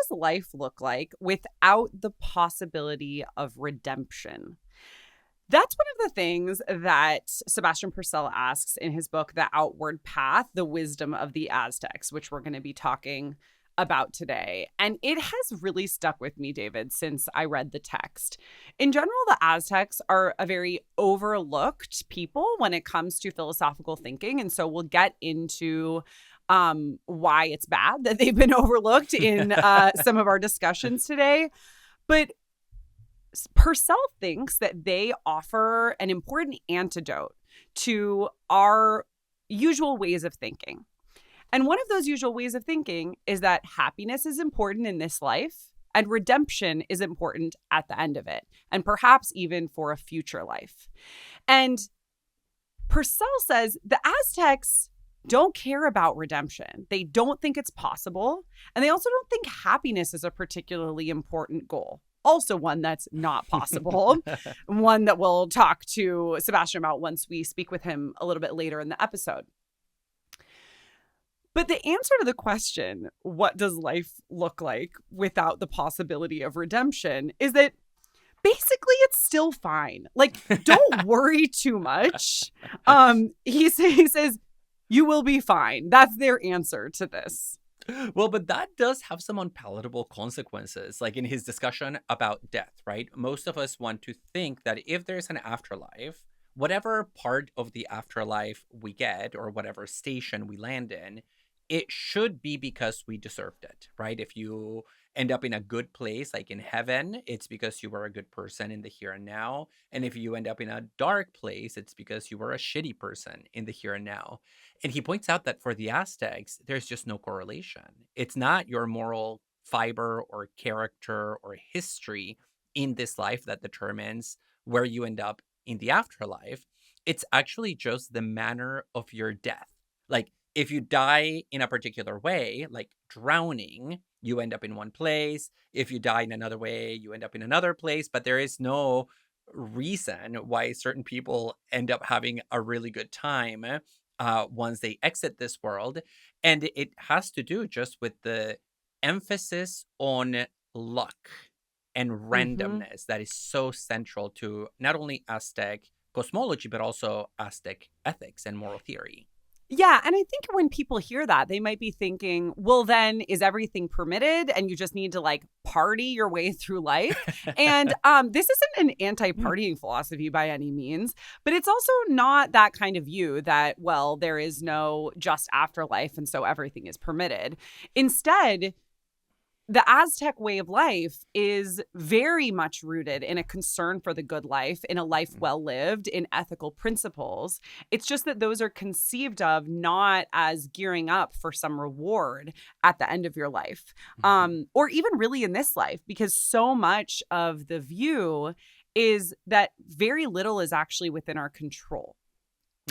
does life look like without the possibility of redemption? That's one of the things that Sebastian Purcell asks in his book, The Outward Path, The Wisdom of the Aztecs, which we're going to be talking about today. And it has really stuck with me, David, since I read the text. In general, the Aztecs are a very overlooked people when it comes to philosophical thinking. And so we'll get into why it's bad that they've been overlooked in some of our discussions today. But Purcell thinks that they offer an important antidote to our usual ways of thinking. And one of those usual ways of thinking is that happiness is important in this life and redemption is important at the end of it, and perhaps even for a future life. And Purcell says the Aztecs don't care about redemption. They don't think it's possible. And they also don't think happiness is a particularly important goal. Also one that's not possible, one that we'll talk to Sebastian about once we speak with him a little bit later in the episode. But the answer to the question, what does life look like without the possibility of redemption, is that basically it's still fine. Like, don't worry too much. He says, you will be fine. That's their answer to this. Well, but that does have some unpalatable consequences, like in his discussion about death, right? Most of us want to think that if there's an afterlife, whatever part of the afterlife we get or whatever station we land in, it should be because we deserved it, right? If you end up in a good place, like in heaven, it's because you were a good person in the here and now. And if you end up in a dark place, it's because you were a shitty person in the here and now. And he points out that for the Aztecs, there's just no correlation. It's not your moral fiber or character or history in this life that determines where you end up in the afterlife. It's actually just the manner of your death. Like, if you die in a particular way, like drowning, you end up in one place. If you die in another way, you end up in another place. But there is no reason why certain people end up having a really good time once they exit this world. And it has to do just with the emphasis on luck and randomness that is so central to not only Aztec cosmology, but also Aztec ethics and moral theory. Yeah. And I think when people hear that, they might be thinking, well, then is everything permitted and you just need to like party your way through life? And this isn't an anti-partying philosophy by any means, but it's also not that kind of view that, well, there is no just afterlife and so everything is permitted. Instead, the Aztec way of life is very much rooted in a concern for the good life, in a life well lived, in ethical principles. It's just that those are conceived of not as gearing up for some reward at the end of your life, or even really in this life, because so much of the view is that very little is actually within our control.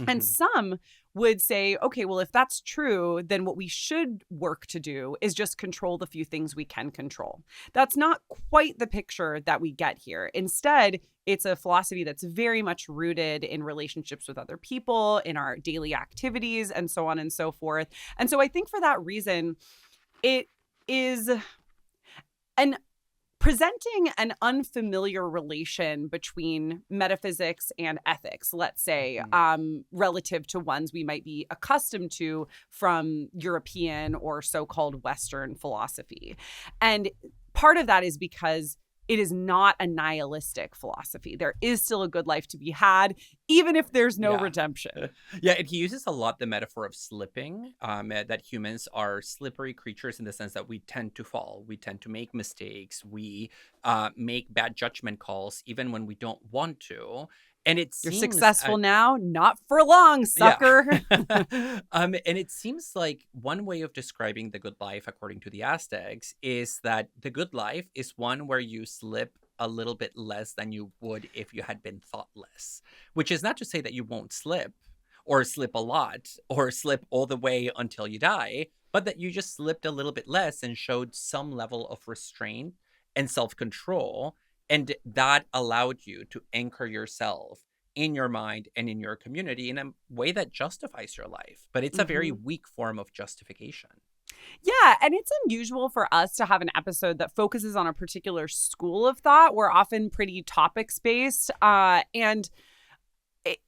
And some would say, okay, well, if that's true, then what we should work to do is just control the few things we can control. That's not quite the picture that we get here. Instead, it's a philosophy that's very much rooted in relationships with other people, in our daily activities, and so on and so forth. And so I think for that reason, it is presenting an unfamiliar relation between metaphysics and ethics, let's say, relative to ones we might be accustomed to from European or so-called Western philosophy. And part of that is because it is not a nihilistic philosophy. There is still a good life to be had, even if there's no redemption. Yeah, and he uses a lot the metaphor of slipping, that humans are slippery creatures in the sense that we tend to fall. We tend to make mistakes. We make bad judgment calls even when we don't want to. And it seems you're successful now, not for long, sucker. Yeah. And it seems like one way of describing the good life, according to the Aztecs, is that the good life is one where you slip a little bit less than you would if you had been thoughtless, which is not to say that you won't slip or slip a lot or slip all the way until you die, but that you just slipped a little bit less and showed some level of restraint and self-control. And that allowed you to anchor yourself in your mind and in your community in a way that justifies your life. But it's a very weak form of justification. Yeah, and it's unusual for us to have an episode that focuses on a particular school of thought. We're often pretty topics based, and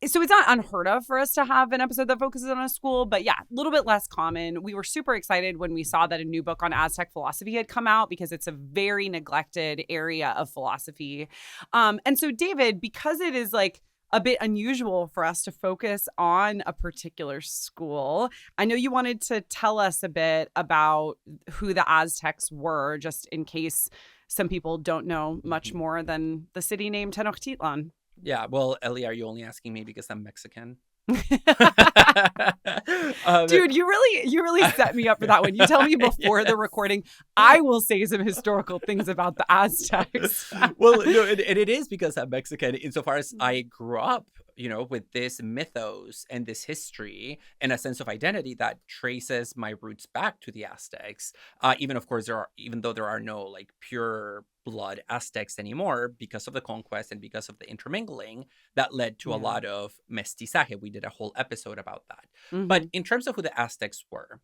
so it's not unheard of for us to have an episode that focuses on a school, but yeah, a little bit less common. We were super excited when we saw that a new book on Aztec philosophy had come out because it's a very neglected area of philosophy. And so, David, because it is like a bit unusual for us to focus on a particular school, I know you wanted to tell us a bit about who the Aztecs were, just in case some people don't know much more than the city name Tenochtitlan. Yeah, well, Ellie, are you only asking me because I'm Mexican? Dude, you really set me up for that one. You tell me before the recording, I will say some historical things about the Aztecs. Well, no, and it is because I'm Mexican insofar as I grew up, with this mythos and this history and a sense of identity that traces my roots back to the Aztecs. Even, of course, even though there are no like pure blood Aztecs anymore because of the conquest and because of the intermingling that led to a lot of mestizaje. We did a whole episode about that. Mm-hmm. But in terms of who the Aztecs were,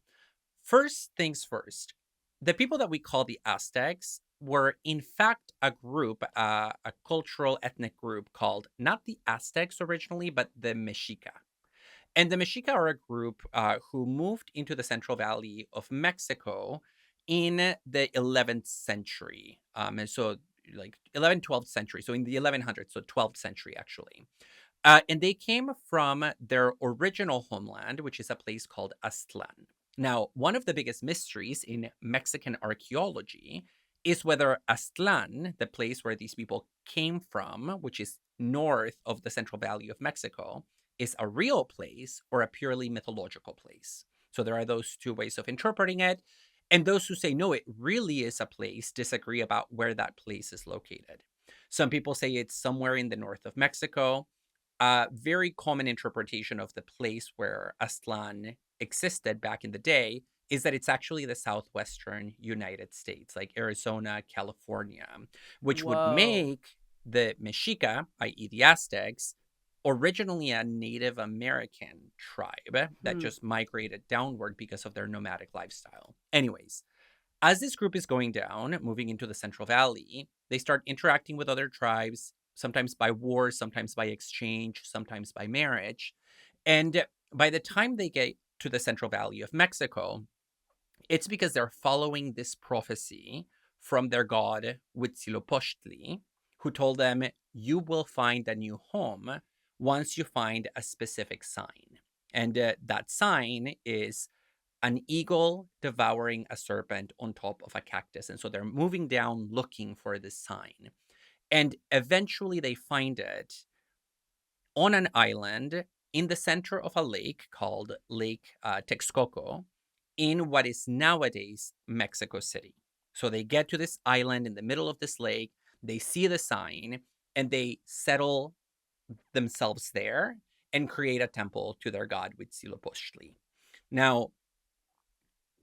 first things first, the people that we call the Aztecs were in fact a group, a cultural ethnic group called not the Aztecs originally, but the Mexica. And the Mexica are a group who moved into the Central Valley of Mexico in the 11th century. And so like 11th, 12th century. So in the 1100s, so 12th century actually. And they came from their original homeland, which is a place called Aztlan. Now, one of the biggest mysteries in Mexican archaeology is whether Aztlan, the place where these people came from, which is north of the Central Valley of Mexico, is a real place or a purely mythological place. So there are those two ways of interpreting it. And those who say, no, it really is a place, disagree about where that place is located. Some people say it's somewhere in the north of Mexico. A very common interpretation of the place where Aztlan existed back in the day is that it's actually the southwestern United States, like Arizona, California, which would make the Mexica, i.e. the Aztecs, originally a Native American tribe that just migrated downward because of their nomadic lifestyle. Anyways, as this group is going down, moving into the Central Valley, they start interacting with other tribes, sometimes by war, sometimes by exchange, sometimes by marriage. And by the time they get to the Central Valley of Mexico, it's because they're following this prophecy from their god Huitzilopochtli, who told them, you will find a new home once you find a specific sign. And that sign is an eagle devouring a serpent on top of a cactus. And so they're moving down looking for this sign. And eventually they find it on an island in the center of a lake called Lake Texcoco in what is nowadays Mexico City. So they get to this island in the middle of this lake, they see the sign, and they settle themselves there and create a temple to their god Huitzilopochtli. Now,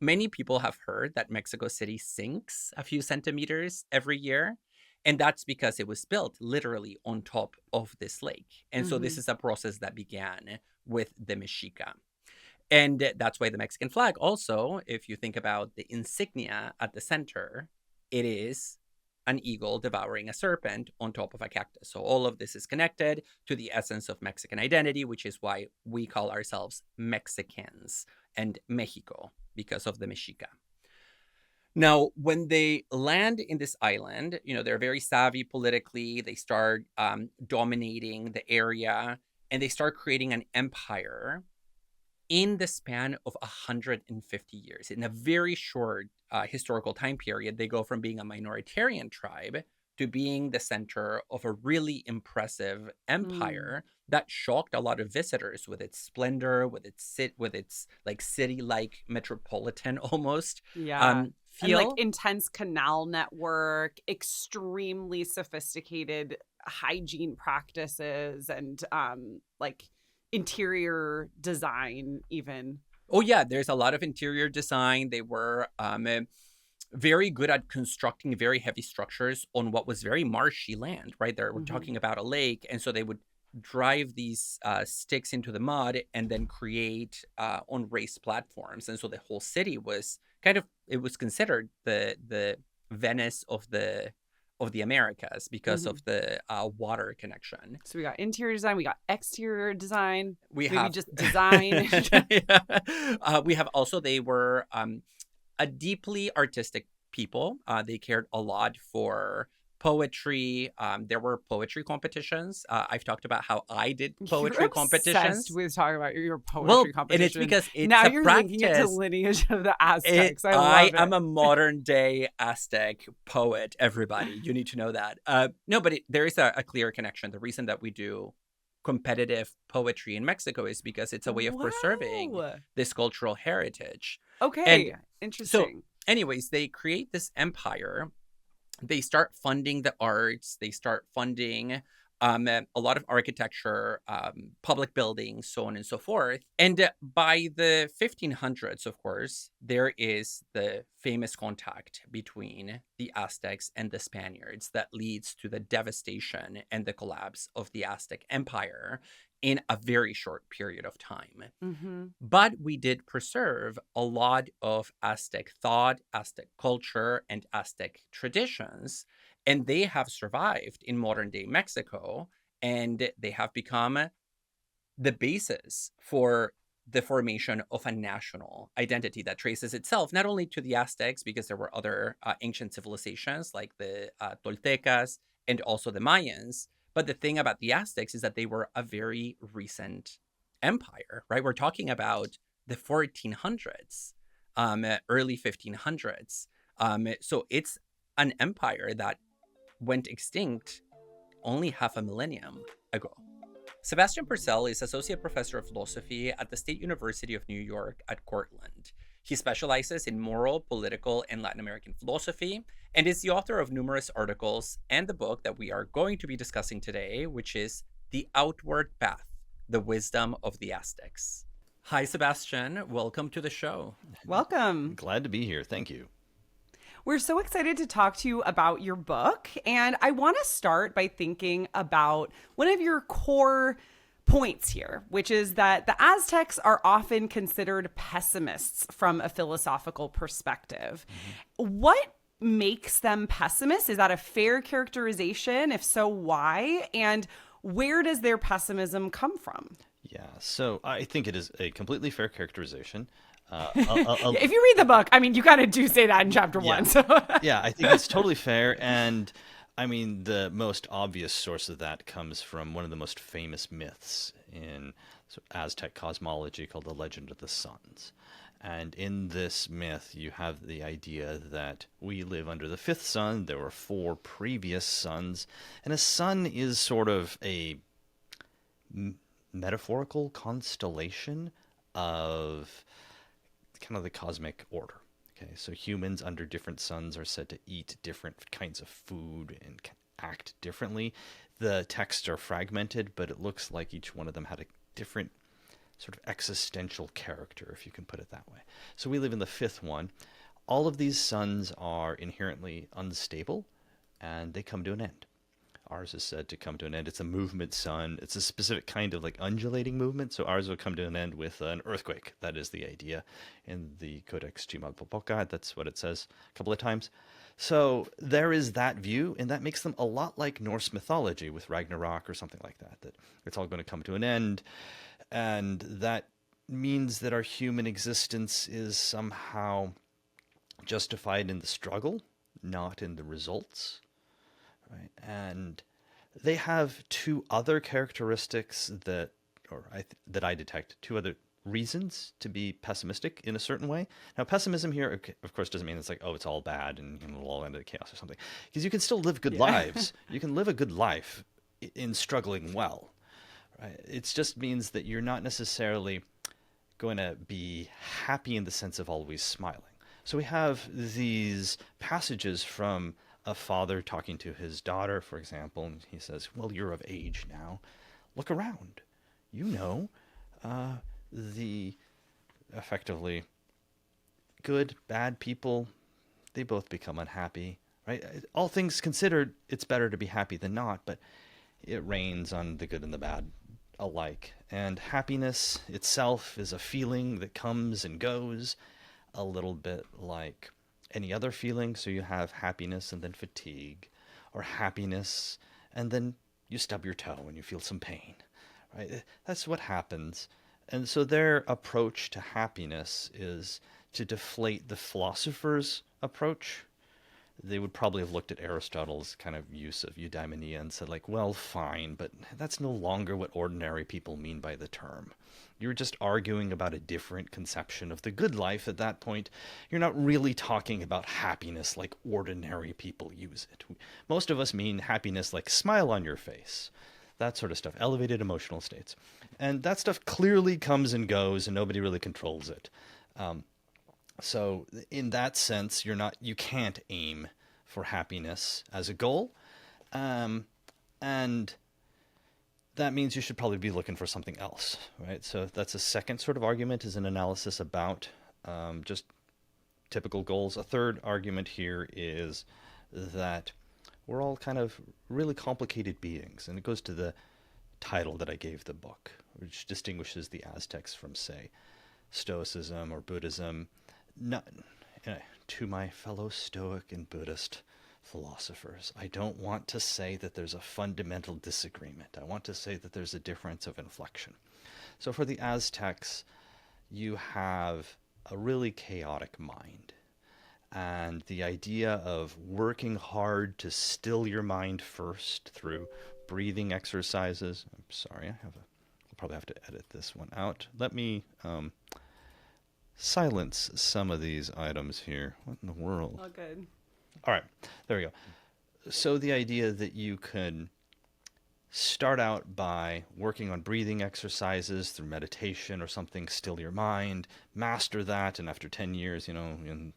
many people have heard that Mexico City sinks a few centimeters every year. And that's because it was built literally on top of this lake. And so this is a process that began with the Mexica. And that's why the Mexican flag also, if you think about the insignia at the center, it is an eagle devouring a serpent on top of a cactus. So all of this is connected to the essence of Mexican identity, which is why we call ourselves Mexicans and Mexico because of the Mexica. Now, when they land in this island, they're very savvy politically. They start dominating the area and they start creating an empire in the span of 150 years. In a very short historical time period, they go from being a minoritarian tribe to being the center of a really impressive empire that shocked a lot of visitors with its splendor, with its like city-like metropolitan almost feel. And like intense canal network, extremely sophisticated hygiene practices, and like interior design even. Oh yeah, there's a lot of interior design. They were very good at constructing very heavy structures on what was very marshy land, right? We're talking about a lake. And so they would drive these sticks into the mud and then create on raised platforms. And so the whole city was it was considered the Venice of the Americas because of the water connection. So we got interior design, we got exterior design, We maybe have just design. we have also, they were a deeply artistic people. They cared a lot for poetry. There were poetry competitions. I've talked about how I did poetry You're competitions. obsessed with talking about your poetry Well, competition. and it's because it's now a you're practice. linking it to lineage of the Aztecs. I love it. am a modern day Aztec poet. Everybody, you need to know that. No, but there is a clear connection. The reason that we do competitive poetry in Mexico is because it's a way of preserving this cultural heritage. Okay, And interesting. So, anyways, they create this empire. They start funding the arts. They start funding a lot of architecture, public buildings, so on and so forth. And by the 1500s, of course, there is the famous contact between the Aztecs and the Spaniards that leads to the devastation and the collapse of the Aztec Empire in a very short period of time. Mm-hmm. But we did preserve a lot of Aztec thought, Aztec culture, and Aztec traditions, and they have survived in modern day Mexico, and they have become the basis for the formation of a national identity that traces itself not only to the Aztecs, because there were other ancient civilizations like the Toltecas and also the Mayans. But the thing about the Aztecs is that they were a very recent empire, right? We're talking about the 1400s, early 1500s. So it's an empire that went extinct only half a millennium ago. Sebastian Purcell is Associate Professor of Philosophy at the State University of New York at Cortland. He specializes in moral, political, and Latin American philosophy, and is the author of numerous articles and the book that we are going to be discussing today, which is The Outward Path, The Wisdom of the Aztecs. Hi, Sebastian. Welcome to the show. Welcome. Glad to be here. Thank you. We're so excited to talk to you about your book. And I want to start by thinking about one of your core points here, which is that the Aztecs are often considered pessimists from a philosophical perspective. Mm-hmm. What makes them pessimists? Is that a fair characterization? If so, why? And where does their pessimism come from? Yeah, so I think it is a completely fair characterization. If you read the book, I mean, you kind of do say that in chapter 1. So. Yeah, I think it's totally fair. And I mean, the most obvious source of that comes from one of the most famous myths in Aztec cosmology called the Legend of the Suns. And in this myth, you have the idea that we live under the fifth sun. There were 4 previous suns. And a sun is sort of a metaphorical constellation of kind of the cosmic order. Okay, so humans under different suns are said to eat different kinds of food and act differently. The texts are fragmented, but it looks like each one of them had a different sort of existential character, if you can put it that way. So we live in the 5th one. All of these suns are inherently unstable, and they come to an end. Ours is said to come to an end. It's a movement sun. It's a specific kind of like undulating movement. So ours will come to an end with an earthquake. That is the idea in the Codex Chimalpopoca. That's what it says a couple of times. So there is that view, and that makes them a lot like Norse mythology with Ragnarok or something like that, that it's all going to come to an end. And that means that our human existence is somehow justified in the struggle, not in the results. Right. And they have 2 other characteristics that I detect, 2 other reasons to be pessimistic in a certain way. Now, pessimism here, of course, doesn't mean it's like, oh, it's all bad and it'll all end in chaos or something. Because you can still live good lives. You can live a good life in struggling well. Right? It just means that you're not necessarily going to be happy in the sense of always smiling. So we have these passages from a father talking to his daughter, for example, and he says, well, you're of age now. Look around. You know, the effectively good, bad people, they both become unhappy, right? All things considered, it's better to be happy than not, but it rains on the good and the bad alike. And happiness itself is a feeling that comes and goes. a little bit like any other feeling. So you have happiness and then fatigue, or happiness and then you stub your toe and you feel some pain, right? That's what happens. And so their approach to happiness is to deflate the philosopher's approach. They would probably have looked at Aristotle's kind of use of eudaimonia and said, like, well, fine, but that's no longer what ordinary people mean by the term. You're just arguing about a different conception of the good life at that point. You're not really talking about happiness like ordinary people use it. Most of us mean happiness like smile on your face, that sort of stuff, elevated emotional states. And that stuff clearly comes and goes, and nobody really controls it. So in that sense, you can't aim for happiness as a goal. And that means you should probably be looking for something else, right? So that's a second sort of argument, is an analysis about just typical goals. A third argument here is that we're all kind of really complicated beings. And it goes to the title that I gave the book, which distinguishes the Aztecs from, say, Stoicism or Buddhism. Not, to my fellow Stoic and Buddhist philosophers, I don't want to say that there's a fundamental disagreement. I want to say that there's a difference of inflection. So for the Aztecs, you have a really chaotic mind. And the idea of working hard to still your mind first through breathing exercises. I'm sorry, I'll probably have to edit this one out. Let me silence some of these items here. What in the world? All good. All right, there we go. So the idea that you can start out by working on breathing exercises through meditation or something, still your mind, master that, and after 10 years, in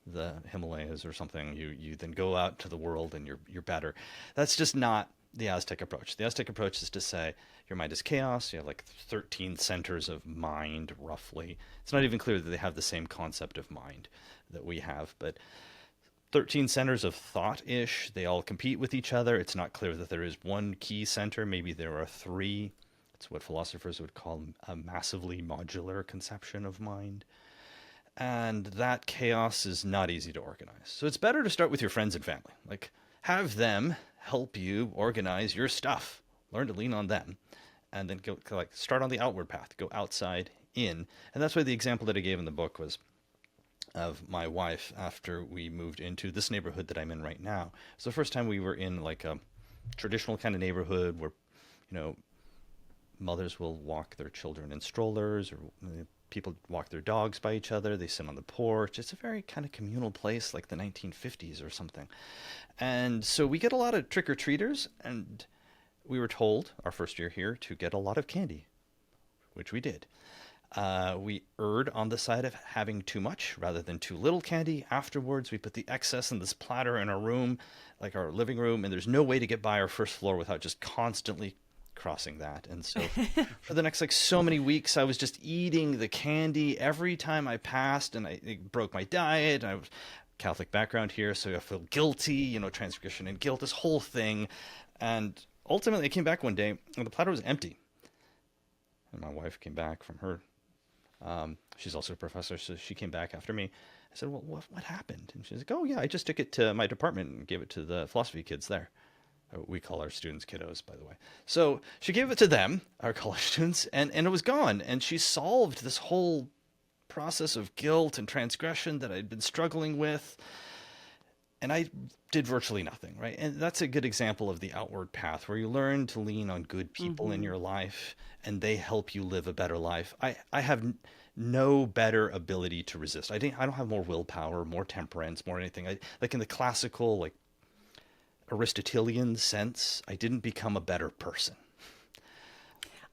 the Himalayas or something, you then go out to the world and you're better. That's just not the Aztec approach. The Aztec approach is to say your mind is chaos. You have like 13 centers of mind, roughly. It's not even clear that they have the same concept of mind that we have, but 13 centers of thought-ish. They all compete with each other. It's not clear that there is one key center. Maybe there are three. It's what philosophers would call a massively modular conception of mind. And that chaos is not easy to organize. So it's better to start with your friends and family. Like, have them help you organize your stuff. Learn to lean on them. And then start on the outward path. Go outside, in. And that's why the example that I gave in the book was of my wife after we moved into this neighborhood that I'm in right now. It's the first time we were in like a traditional kind of neighborhood where, mothers will walk their children in strollers, or people walk their dogs by each other. They sit on the porch. It's a very kind of communal place, like the 1950s or something. And so we get a lot of trick-or-treaters, and we were told our first year here to get a lot of candy, which we did. We erred on the side of having too much rather than too little candy. Afterwards, we put the excess in this platter in our room, like our living room, and there's no way to get by our first floor without just constantly crossing that. And so for the next so many weeks, I was just eating the candy every time I passed, and it broke my diet. I was Catholic background here, so I feel guilty, transgression and guilt, this whole thing. And ultimately, I came back one day, and the platter was empty. And my wife came back from her. She's also a professor, so she came back after me. I said, well, what happened? And she's like, oh, yeah, I just took it to my department and gave it to the philosophy kids there. We call our students kiddos, by the way. So she gave it to them, our college students, and it was gone. And she solved this whole process of guilt and transgression that I'd been struggling with. And I did virtually nothing, right? And that's a good example of the outward path, where you learn to lean on good people in your life, and they help you live a better life. I have no better ability to resist. I don't have more willpower, more temperance, more anything. Like in the classical, Aristotelian sense, I didn't become a better person.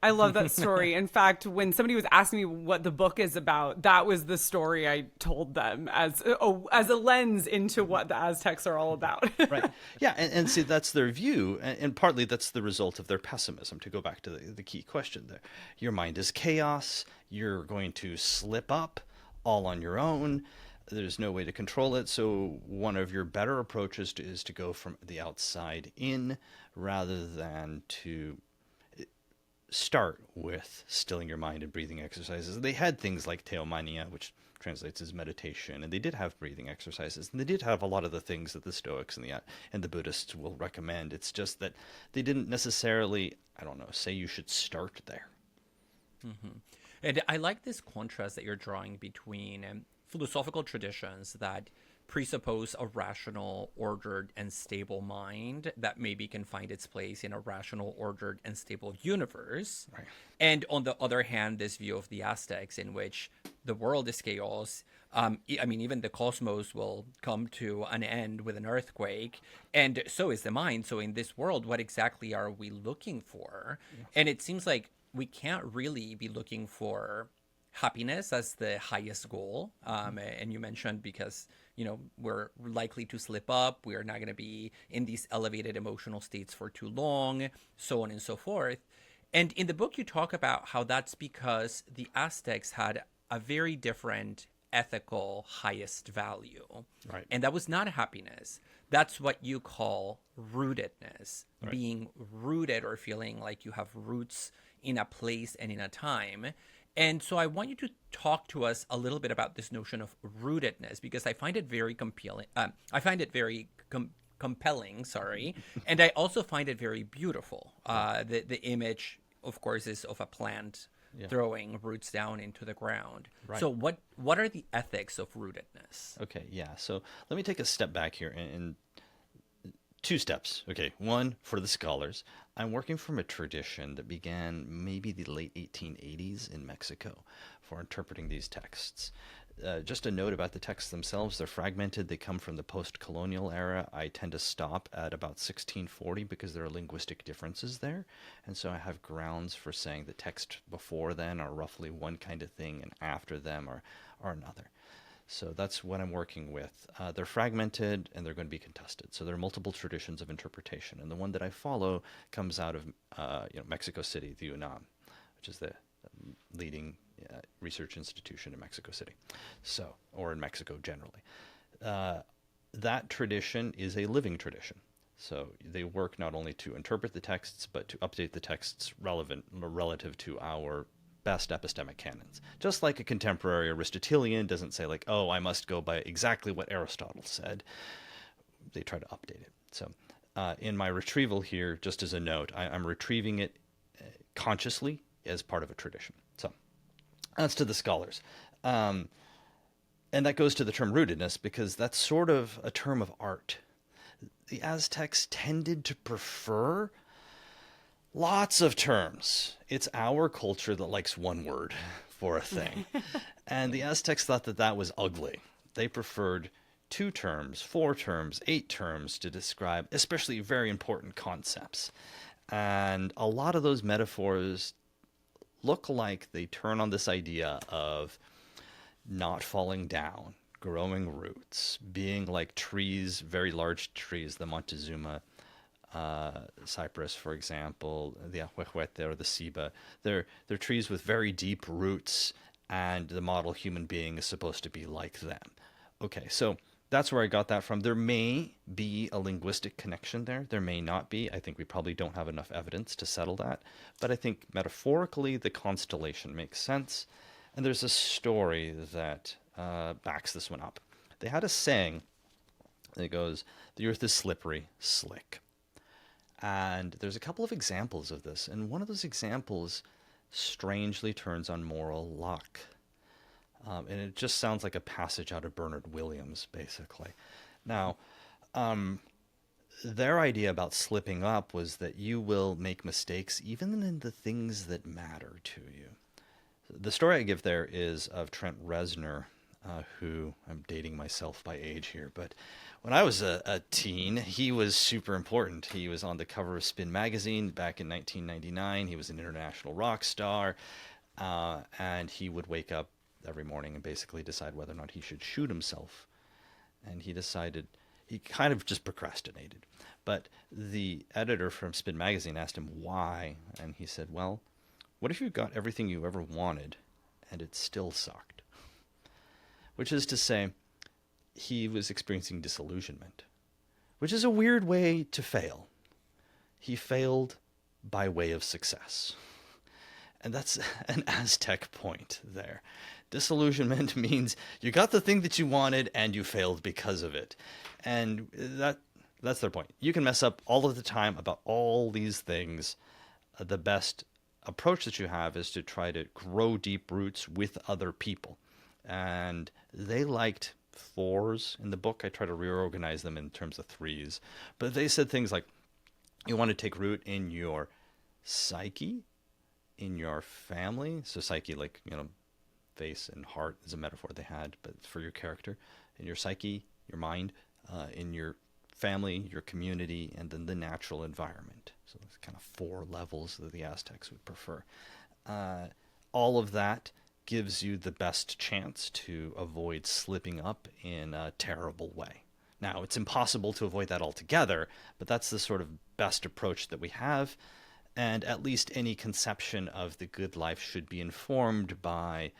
I love that story. In fact, when somebody was asking me what the book is about, that was the story I told them as a lens into what the Aztecs are all about. Right. Yeah. And see, that's their view. And partly that's the result of their pessimism, to go back to the key question there. Your mind is chaos. You're going to slip up all on your own. There's no way to control it. So one of your better approaches is to go from the outside in, rather than to start with stilling your mind and breathing exercises. They had things like theomania, which translates as meditation, and they did have breathing exercises, and they did have a lot of the things that the Stoics and the Buddhists will recommend. It's just that they didn't necessarily, I don't know, say you should start there. Mm-hmm. And I like this contrast that you're drawing between philosophical traditions that presuppose a rational, ordered, and stable mind that maybe can find its place in a rational, ordered, and stable universe. Right. And on the other hand, this view of the Aztecs in which the world is chaos. I mean, even the cosmos will come to an end with an earthquake, and so is the mind. So in this world, what exactly are we looking for? Yeah. And it seems like we can't really be looking for happiness as the highest goal. And you mentioned because, we're likely to slip up. We are not going to be in these elevated emotional states for too long, so on and so forth. And in the book, you talk about how that's because the Aztecs had a very different ethical highest value. Right. And that was not happiness. That's what you call rootedness, right. Being rooted or feeling like you have roots in a place and in a time. And so I want you to talk to us a little bit about this notion of rootedness, because I find it very compelling. Compelling, sorry. And I also find it very beautiful. The image, of course, is of a plant throwing roots down into the ground. Right. So what are the ethics of rootedness? Okay, yeah. So let me take a step back here and two steps. Okay, one, for the scholars, I'm working from a tradition that began maybe the late 1880s in Mexico for interpreting these texts. Just a note about the texts themselves, they're fragmented. They come from the post-colonial era. I tend to stop at about 1640 because there are linguistic differences there. And so I have grounds for saying the text before then are roughly one kind of thing and after them are another. So that's what I'm working with. They're fragmented and they're going to be contested. So there are multiple traditions of interpretation. And the one that I follow comes out of Mexico City, the UNAM, which is the leading research institution in Mexico City, or in Mexico generally. That tradition is a living tradition. So they work not only to interpret the texts, but to update the texts relative to our best epistemic canons. Just like a contemporary Aristotelian doesn't say like, oh, I must go by exactly what Aristotle said. They try to update it. So in my retrieval here, just as a note, I'm retrieving it consciously as part of a tradition. So that's to the scholars. And that goes to the term rootedness because that's sort of a term of art. The Aztecs tended to prefer lots of terms. It's our culture that likes one word for a thing. And the Aztecs thought that was ugly. They preferred 2 terms, 4 terms, 8 terms to describe especially very important concepts. And a lot of those metaphors look like they turn on this idea of not falling down, growing roots, being like trees, very large trees, the Montezuma cypress, for example, the ahuehuete or the ceiba. They're trees with very deep roots, and the model human being is supposed to be like them. Okay, so that's where I got that from. There may be a linguistic connection there. There may not be. I think we probably don't have enough evidence to settle that. But I think metaphorically, the constellation makes sense. And there's a story that backs this one up. They had a saying that goes, the earth is slippery, slick. And there's a couple of examples of this. And one of those examples strangely turns on moral luck. And it just sounds like a passage out of Bernard Williams, basically. Now, their idea about slipping up was that you will make mistakes even in the things that matter to you. The story I give there is of Trent Reznor, who, I'm dating myself by age here, but when I was a teen, he was super important. He was on the cover of Spin magazine back in 1999. He was an international rock star, and he would wake up every morning and basically decide whether or not he should shoot himself. And he decided, he kind of just procrastinated. But the editor from Spin magazine asked him why, and he said, well, what if you got everything you ever wanted and it still sucked? Which is to say, he was experiencing disillusionment, which is a weird way to fail. He failed by way of success. And that's an Aztec point there. Disillusionment means you got the thing that you wanted and you failed because of it. And that's their point. You can mess up all of the time about all these things. The best approach that you have is to try to grow deep roots with other people. And they liked 4s in the book. I try to reorganize them in terms of 3s. But they said things like, you want to take root in your psyche, in your family. So psyche, like, face and heart is a metaphor they had, but for your character, in your psyche, your mind, in your family, your community, and then the natural environment. So it's kind of 4 levels that the Aztecs would prefer. All of that gives you the best chance to avoid slipping up in a terrible way. Now, it's impossible to avoid that altogether, but that's the sort of best approach that we have. And at least any conception of the good life should be informed by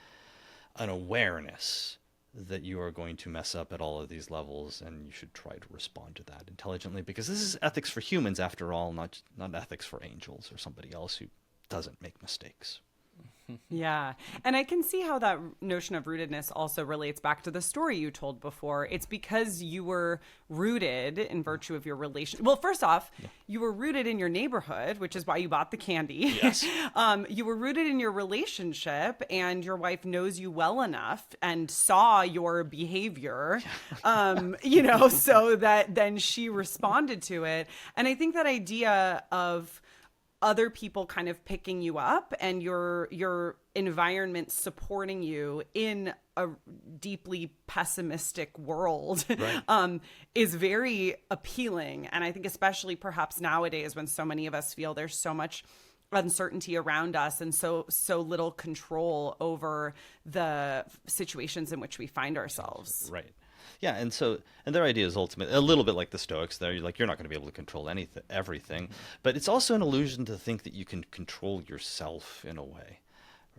an awareness that you are going to mess up at all of these levels, and you should try to respond to that intelligently, because this is ethics for humans after all, not ethics for angels or somebody else who doesn't make mistakes. Yeah. And I can see how that notion of rootedness also relates back to the story you told before. It's because you were rooted in virtue of your relation. Well, first off, you were rooted in your neighborhood, which is why you bought the candy. Yes. You were rooted in your relationship, and your wife knows you well enough and saw your behavior, so that then she responded to it. And I think that idea of other people kind of picking you up and your environment supporting you in a deeply pessimistic world, right. Is very appealing. And I think especially perhaps nowadays, when so many of us feel there's so much uncertainty around us and so little control over the situations in which we find ourselves. Right. Yeah, and their idea is ultimately a little bit like the Stoics. You're not going to be able to control everything, but it's also an illusion to think that you can control yourself in a way,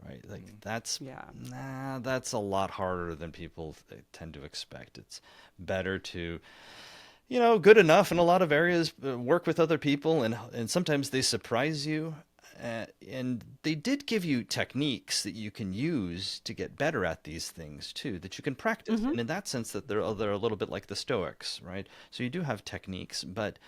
right? Like that's a lot harder than people tend to expect. It's better to, good enough in a lot of areas, work with other people, and sometimes they surprise you. And they did give you techniques that you can use to get better at these things too, that you can practice. And in that sense, that they're a little bit like the Stoics, right? So you do have techniques, but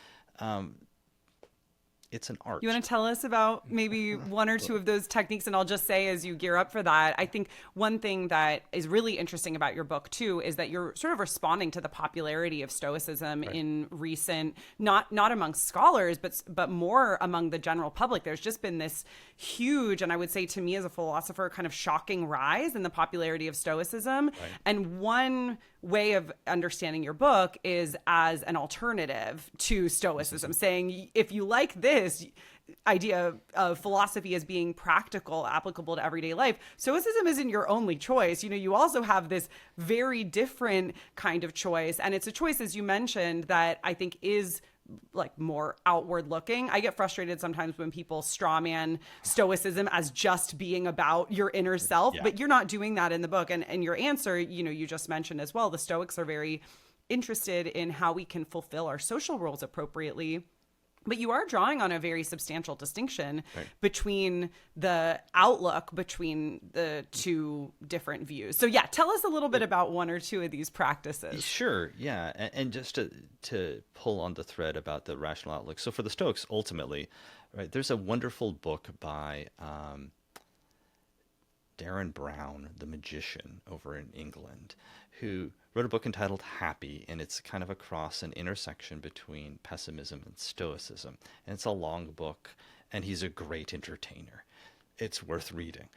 it's an art. You want to tell us about maybe one or two of those techniques? And I'll just say, as you gear up for that, I think one thing that is really interesting about your book too is that you're sort of responding to the popularity of Stoicism in recent, not amongst scholars, but more among the general public. There's just been this huge, and I would say to me as a philosopher, kind of shocking rise in the popularity of Stoicism. Right. And one way of understanding your book is as an alternative to Stoicism, saying if you like this idea of philosophy as being practical, applicable to everyday life, Stoicism isn't your only choice. You also have this very different kind of choice, and it's a choice, as you mentioned, that I think is like more outward looking. I get frustrated sometimes when people strawman Stoicism as just being about your inner self, but you're not doing that in the book. And your answer, you just mentioned as well, the Stoics are very interested in how we can fulfill our social roles appropriately. But you are drawing on a very substantial distinction between the outlook between the two different views. So tell us a little bit about one or two of these practices. Sure, yeah. And just to pull on the thread about the rational outlook. So for the Stoics, ultimately, right, there's a wonderful book by Darren Brown, the magician over in England, who wrote a book entitled Happy, and it's kind of across an intersection between pessimism and Stoicism. And it's a long book, and he's a great entertainer. It's worth reading.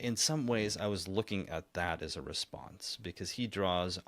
In some ways, I was looking at that as a response, because he tries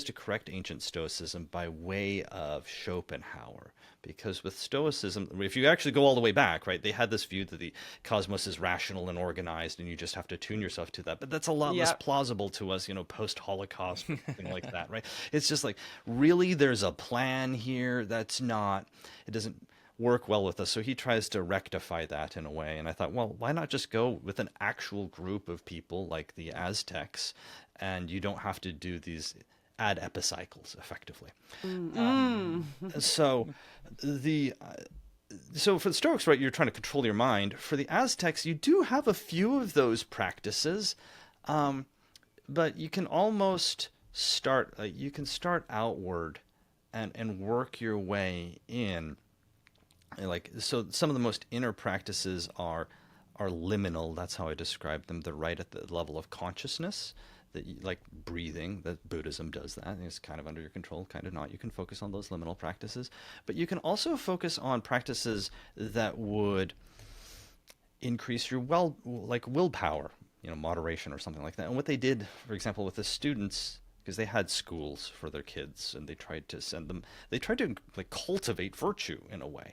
to correct ancient Stoicism by way of Schopenhauer. Because with Stoicism, if you actually go all the way back, right, they had this view that the cosmos is rational and organized, and you just have to tune yourself to that. But that's a lot less plausible to us, post-Holocaust, something like that, right? It's just like, really, there's a plan here that's not, it doesn't work well with us. So he tries to rectify that in a way. And I thought, well, why not just go with an actual group of people like the Aztecs, and you don't have to do these ad epicycles effectively. So for the Stoics, right, you're trying to control your mind. For the Aztecs, you do have a few of those practices, But you can almost start. You can start outward, and work your way in. Like, so, some of the most inner practices are liminal. That's how I describe them. They're right at the level of consciousness. That you, like breathing, that Buddhism does that. It's kind of under your control, kind of not. You can focus on those liminal practices, but you can also focus on practices that would increase your like willpower, moderation or something like that. And what they did, for example, with the students, because they had schools for their kids, and they tried to send them, they tried to like cultivate virtue in a way,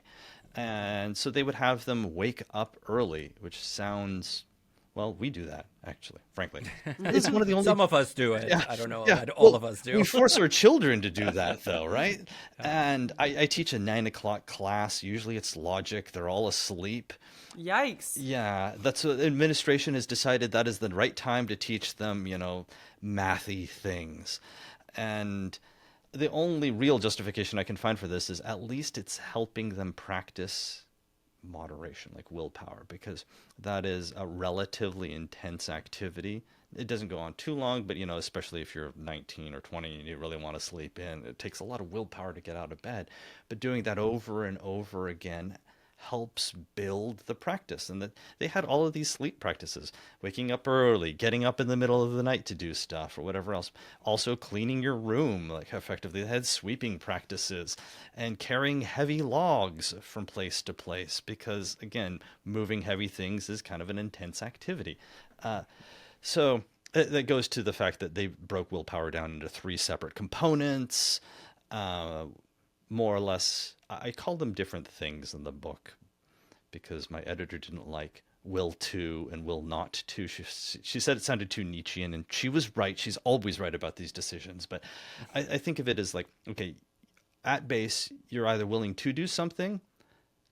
and so they would have them wake up early, which sounds, well, we do that, actually, frankly. It's one of the only... Some of us do it. Yeah, I don't know yeah. that all Well, of us do. we force our children to do that, though, right? And I teach a 9 o'clock class. Usually it's logic. They're all asleep. Yikes. Yeah, that's what administration has decided, that is the right time to teach them, mathy things. And the only real justification I can find for this is at least it's helping them practice moderation, like willpower, because that is a relatively intense activity. It doesn't go on too long, but especially if you're 19 or 20 and you really want to sleep in, it takes a lot of willpower to get out of bed. But doing that over and over again helps build the practice. And that they had all of these sleep practices, waking up early, getting up in the middle of the night to do stuff or whatever else, also cleaning your room, like effectively. They had sweeping practices and carrying heavy logs from place to place, because again, moving heavy things is kind of an intense activity. So that goes to the fact that they broke willpower down into 3 separate components, more or less. I call them different things in the book because my editor didn't like will to and will not to. She said it sounded too Nietzschean, and she was right. She's always right about these decisions. But I think of it as like, okay, at base, you're either willing to do something,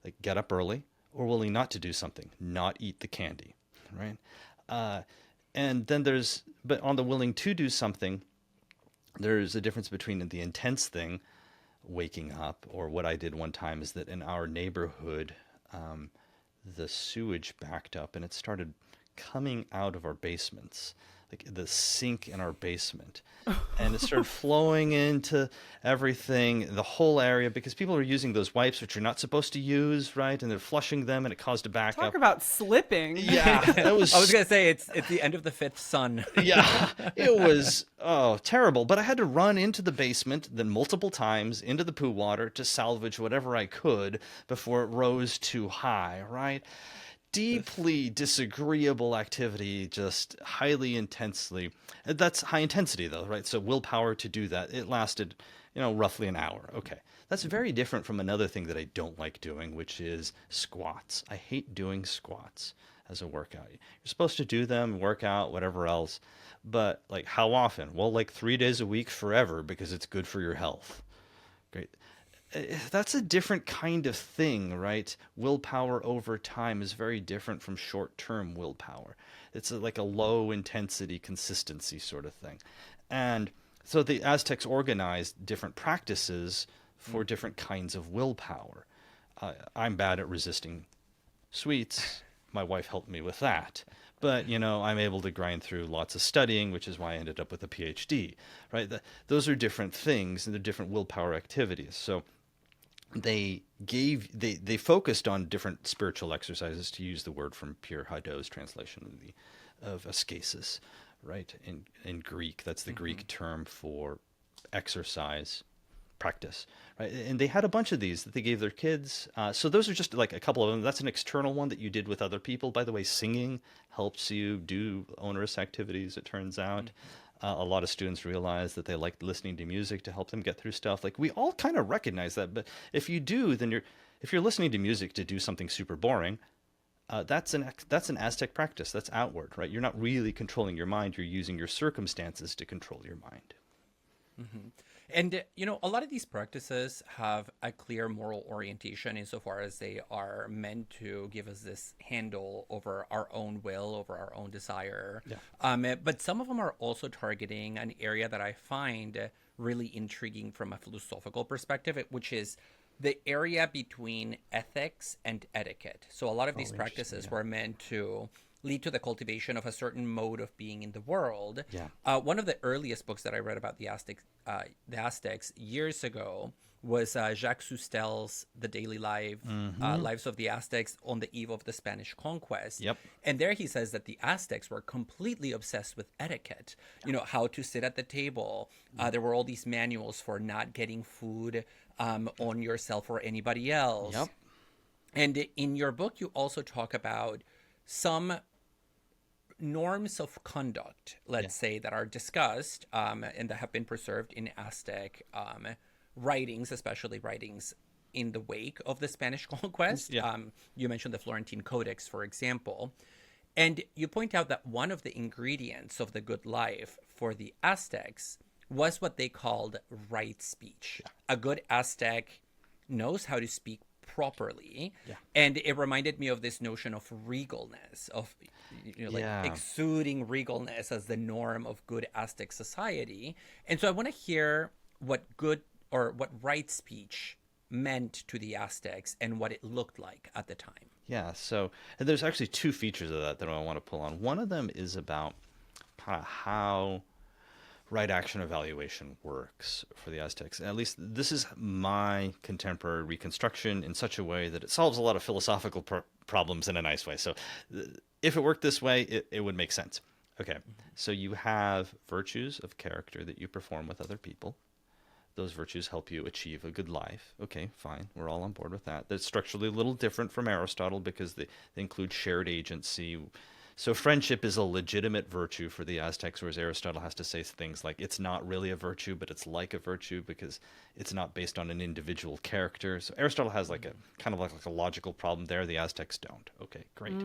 like get up early, or willing not to do something, not eat the candy, right? And then but on the willing to do something, there's a difference between the intense thing, waking up, or what I did one time is that in our neighborhood, the sewage backed up and it started coming out of our basements, like the sink in our basement, and it started flowing into everything, the whole area, because people are using those wipes which you're not supposed to use, right? And they're flushing them, and it caused a backup. Talk about slipping. Yeah, that was. I was gonna say it's the end of the 5th sun. Yeah, it was terrible. But I had to run into the basement, then multiple times into the poo water to salvage whatever I could before it rose too high, right? Deeply disagreeable activity, just highly intensely. That's high intensity, though, right? So willpower to do that. It lasted, roughly an hour. Okay. That's very different from another thing that I don't like doing, which is squats. I hate doing squats as a workout. You're supposed to do them, work out, whatever else. But, like, how often? Well, like 3 days a week forever, because it's good for your health. Great. That's a different kind of thing, right? Willpower over time is very different from short-term willpower. It's like a low-intensity consistency sort of thing. And so the Aztecs organized different practices for different kinds of willpower. I'm bad at resisting sweets. My wife helped me with that. But, I'm able to grind through lots of studying, which is why I ended up with a PhD, right? Those are different things, and they're different willpower activities. So they focused on different spiritual exercises, to use the word from Pierre Hadot's translation of ascesis, right? In Greek, that's the Greek term for exercise practice, right? And they had a bunch of these that they gave their kids. So those are just like a couple of them. That's an external one that you did with other people. By the way, singing helps you do onerous activities, it turns out. A lot of students realize that they like listening to music to help them get through stuff. Like, we all kind of recognize that, but if you do, then if you're listening to music to do something super boring, that's an Aztec practice. That's outward, right? You're not really controlling your mind. You're using your circumstances to control your mind. Mm-hmm. And, a lot of these practices have a clear moral orientation insofar as they are meant to give us this handle over our own will, over our own desire. Yeah. But some of them are also targeting an area that I find really intriguing from a philosophical perspective, which is the area between ethics and etiquette. So a lot of these practices were meant to lead to the cultivation of a certain mode of being in the world. Yeah. One of the earliest books that I read about the Aztecs years ago was Jacques Sustel's The Daily Lives of the Aztecs on the Eve of the Spanish Conquest. Yep. And there he says that the Aztecs were completely obsessed with etiquette, how to sit at the table. There were all these manuals for not getting food on yourself or anybody else. Yep. And in your book, you also talk about some norms of conduct, let's say, that are discussed and that have been preserved in Aztec writings, especially writings in the wake of the Spanish conquest. Yeah. You mentioned the Florentine Codex, for example. And you point out that one of the ingredients of the good life for the Aztecs was what they called right speech. Yeah. A good Aztec knows how to speak properly. Yeah. And it reminded me of this notion of regalness, of exuding regalness as the norm of good Aztec society. And so I want to hear what right speech meant to the Aztecs and what it looked like at the time. Yeah, so and there's actually two features of that I want to pull on. One of them is about kind of how right action evaluation works for the Aztecs. And at least this is my contemporary reconstruction in such a way that it solves a lot of philosophical problems in a nice way. So if it worked this way, it would make sense. Okay, so you have virtues of character that you perform with other people. Those virtues help you achieve a good life. Okay, fine. We're all on board with that. That's structurally a little different from Aristotle because they include shared agency. So friendship is a legitimate virtue for the Aztecs, whereas Aristotle has to say things like it's not really a virtue, but it's like a virtue because it's not based on an individual character. So Aristotle has like a kind of like a logical problem there. The Aztecs don't. Okay, great.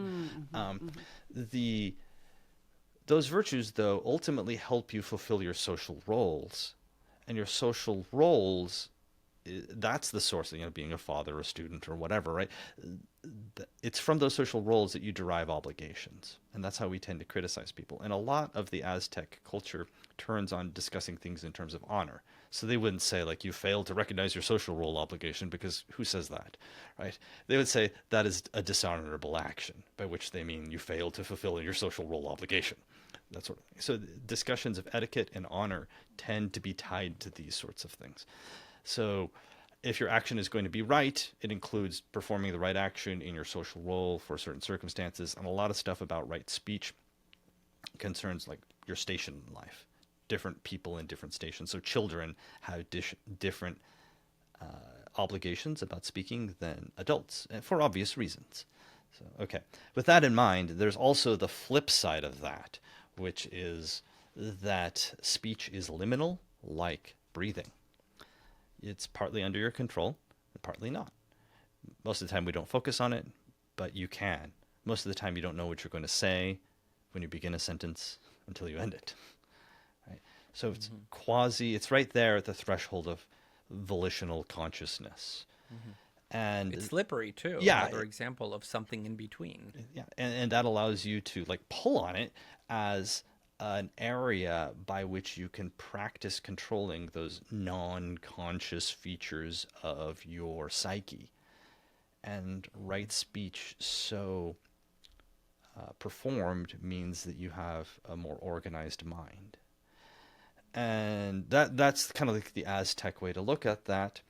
Those virtues, though, ultimately help you fulfill your social roles. And your social roles, that's the source of being a father, a student, or whatever, right? It's from those social roles that you derive obligations. And that's how we tend to criticize people. And a lot of the Aztec culture turns on discussing things in terms of honor. So they wouldn't say, like, you failed to recognize your social role obligation, because who says that, right? They would say that is a dishonorable action, by which they mean you failed to fulfill your social role obligation. That sort of thing. So discussions of etiquette and honor tend to be tied to these sorts of things. So if your action is going to be right, it includes performing the right action in your social role for certain circumstances. And a lot of stuff about right speech concerns like your station in life, different people in different stations. So children have different obligations about speaking than adults, for obvious reasons. So, okay. With that in mind, there's also the flip side of that, which is that speech is liminal, like breathing. It's partly under your control, and partly not. Most of the time we don't focus on it, but you can. Most of the time you don't know what you're going to say when you begin a sentence until you end it. Right? So it's it's right there at the threshold of volitional consciousness. And it's slippery too. Yeah. Another example of something in between. Yeah, and that allows you to like pull on it as an area by which you can practice controlling those non-conscious features of your psyche. And right speech so performed means that you have a more organized mind. And that's kind of like the Aztec way to look at that.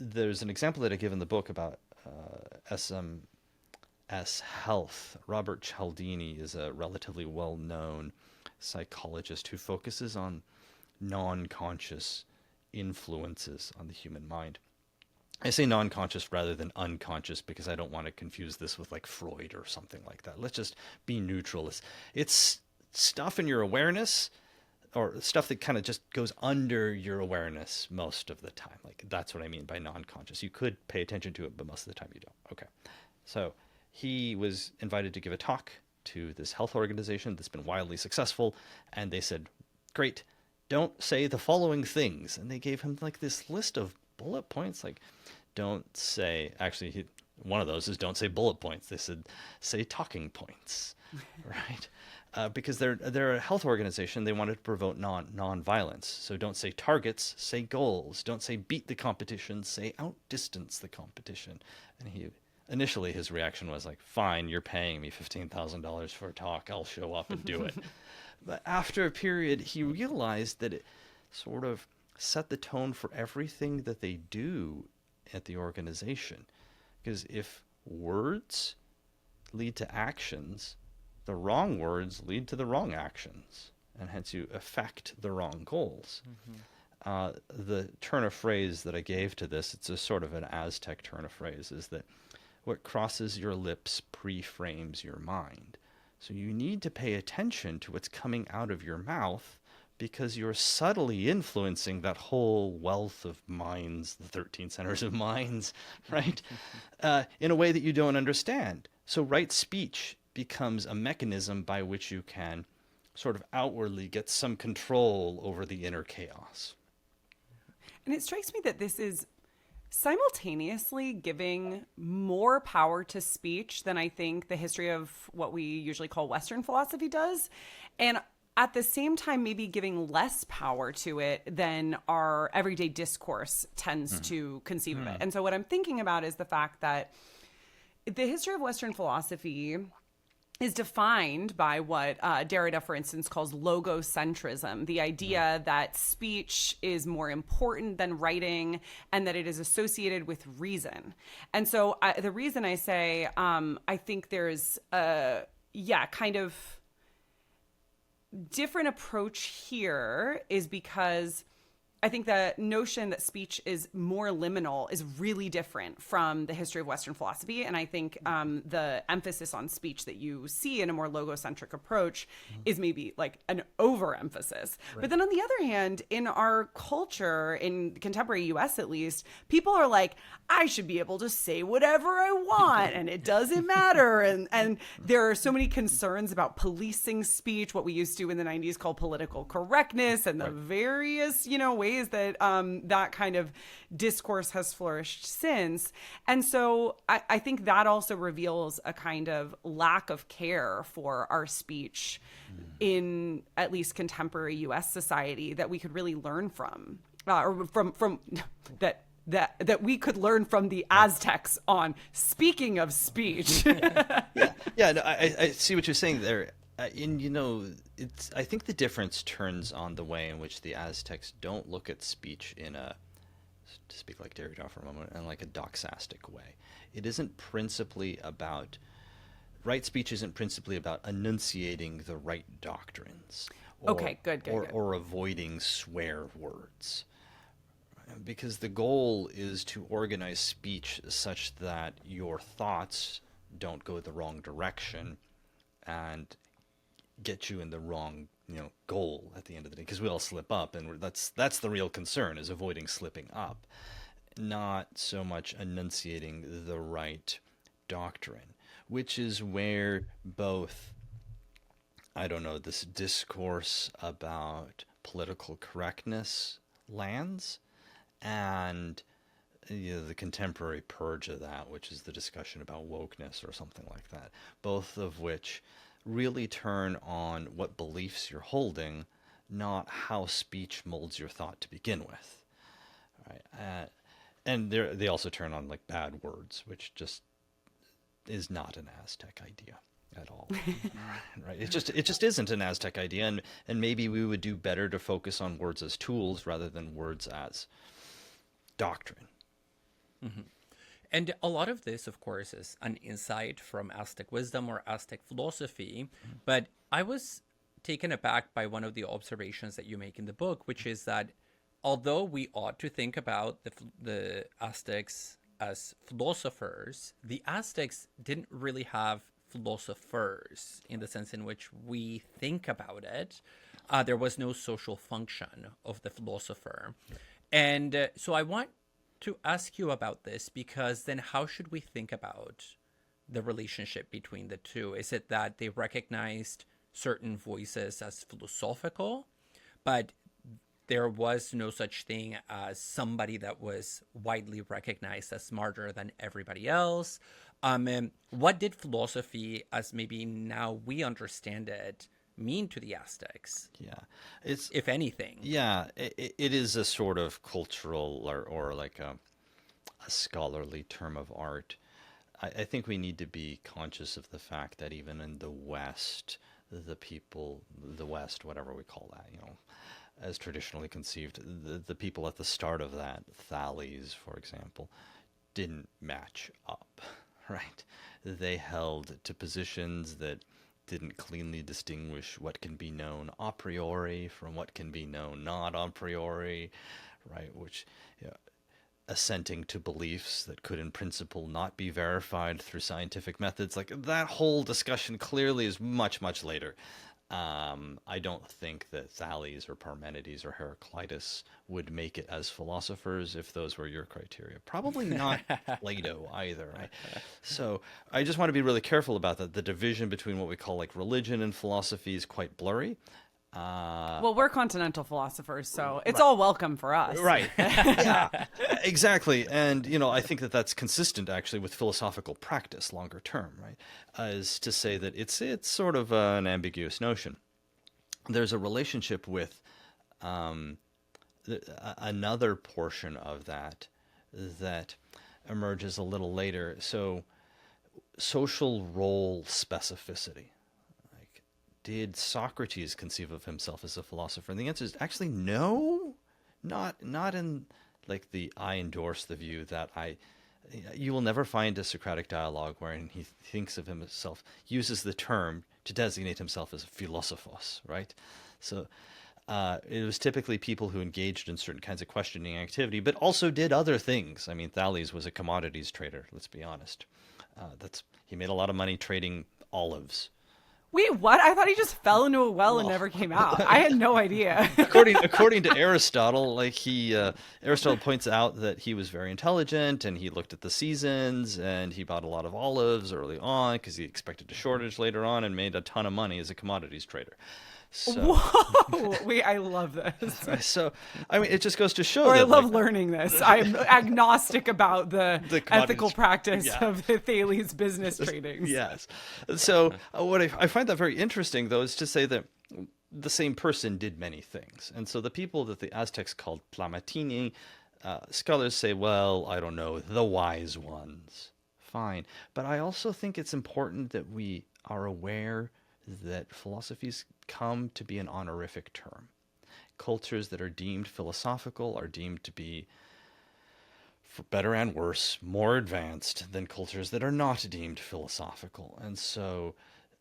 There's an example that I give in the book about SMS health. Robert Cialdini is a relatively well-known psychologist who focuses on non-conscious influences on the human mind. I say non-conscious rather than unconscious because I don't want to confuse this with like Freud or something like that. Let's just be neutral. It's stuff in your awareness, or stuff that kind of just goes under your awareness most of the time. Like that's what I mean by non-conscious. You could pay attention to it, but most of the time you don't. Okay. So he was invited to give a talk to this health organization that's been wildly successful. And they said, great, don't say the following things. And they gave him like this list of bullet points. Like don't say, actually one of those is don't say bullet points. They said, say talking points, right? Because they're a health organization, they wanted to promote non-violence. So don't say targets, say goals. Don't say beat the competition, say outdistance the competition. And he initially his reaction was like, fine, you're paying me $15,000 for a talk. I'll show up and do it. But after a period, he realized that it sort of set the tone for everything that they do at the organization. Because if words lead to actions, the wrong words lead to the wrong actions, and hence you affect the wrong goals. The turn of phrase that I gave to this, it's a sort of an Aztec turn of phrase, is that what crosses your lips pre-frames your mind. So you need to pay attention to what's coming out of your mouth, because you're subtly influencing that whole wealth of minds, the 13 centers of minds, right? In a way that you don't understand. So right speech becomes a mechanism by which you can sort of outwardly get some control over the inner chaos. And it strikes me that this is simultaneously giving more power to speech than I think the history of what we usually call Western philosophy does. And at the same time, maybe giving less power to it than our everyday discourse tends to conceive of it. And so what I'm thinking about is the fact that the history of Western philosophy is defined by what Derrida, for instance, calls logocentrism, the idea that speech is more important than writing and that it is associated with reason. And so the reason I say I think there's a, kind of different approach here is because I think the notion that speech is more liminal is really different from the history of Western philosophy. And I think the emphasis on speech that you see in a more logocentric approach is maybe like an overemphasis. Right. But then on the other hand, in our culture, in contemporary US at least, people are like, I should be able to say whatever I want and it doesn't matter. And there are so many concerns about policing speech, what we used to in the 90s call political correctness, and the various, ways that that kind of discourse has flourished since. And so I think that also reveals a kind of lack of care for our speech in at least contemporary US society that we could really learn from, or from that we could learn from the Aztecs on. Speaking of speech. I see what you're saying there. I think the difference turns on the way in which the Aztecs don't look at speech in a, to speak like Derrida for a moment, in like a doxastic way. It isn't principally about, right speech isn't principally about enunciating the right doctrines. Or avoiding swear words. Because the goal is to organize speech such that your thoughts don't go the wrong direction and get you in the wrong goal at the end of the day, because we all slip up, and that's the real concern, is avoiding slipping up, not so much enunciating the right doctrine, which is where both this discourse about political correctness lands, and the contemporary purge of that, which is the discussion about wokeness or something like that, both of which really turn on what beliefs you're holding, not how speech molds your thought to begin with. Right? And they also turn on like bad words, which just is not an Aztec idea at all. Right? It just isn't an Aztec idea, and maybe we would do better to focus on words as tools rather than words as doctrine. Mm-hmm. And a lot of this, of course, is an insight from Aztec wisdom or Aztec philosophy. But I was taken aback by one of the observations that you make in the book, which is that although we ought to think about the Aztecs as philosophers, the Aztecs didn't really have philosophers in the sense in which we think about it. There was no social function of the philosopher. And so I want to ask you about this, because then how should we think about the relationship between the two? Is it that they recognized certain voices as philosophical, but there was no such thing as somebody that was widely recognized as smarter than everybody else? What did philosophy, as maybe now we understand it, mean to the Aztecs? It's, if anything. It is a sort of cultural or like a scholarly term of art. I think we need to be conscious of the fact that even in the West, the West, whatever we call that, as traditionally conceived, the people at the start of that, Thales, for example, didn't match up, right? They held to positions that didn't cleanly distinguish what can be known a priori from what can be known not a priori, right? Which, assenting to beliefs that could in principle not be verified through scientific methods, like that whole discussion clearly is much, much later. I don't think that Thales or Parmenides or Heraclitus would make it as philosophers if those were your criteria. Probably not Plato either. Right? So I just want to be really careful about that. The division between what we call like religion and philosophy is quite blurry. Well, we're continental philosophers, so it's all welcome for us. Right. Yeah, exactly. And, I think that that's consistent actually with philosophical practice longer term, right? Is to say that it's sort of an ambiguous notion. There's a relationship with another portion of that emerges a little later. So social role specificity. Did Socrates conceive of himself as a philosopher? And the answer is actually no, not in like I endorse the view that you will never find a Socratic dialogue wherein he thinks of himself, uses the term to designate himself as a philosophos, right? So it was typically people who engaged in certain kinds of questioning activity, but also did other things. I mean, Thales was a commodities trader, let's be honest. He made a lot of money trading olives. Wait, what? I thought he just fell into a well and never came out. I had no idea. According to Aristotle, Aristotle points out that he was very intelligent and he looked at the seasons and he bought a lot of olives early on because he expected a shortage later on and made a ton of money as a commodities trader. So, whoa! Wait, I love this. So, I mean, it just goes to show. Or I love learning this. I'm agnostic about the ethical practice of the Thales business trading. Yes. So, what I find that very interesting, though, is to say that the same person did many things. And so the people that the Aztecs called Plamatini, scholars say, well, I don't know, the wise ones. Fine. But I also think it's important that we are aware that philosophies come to be an honorific term. Cultures that are deemed philosophical are deemed to be, for better and worse, more advanced than cultures that are not deemed philosophical. And so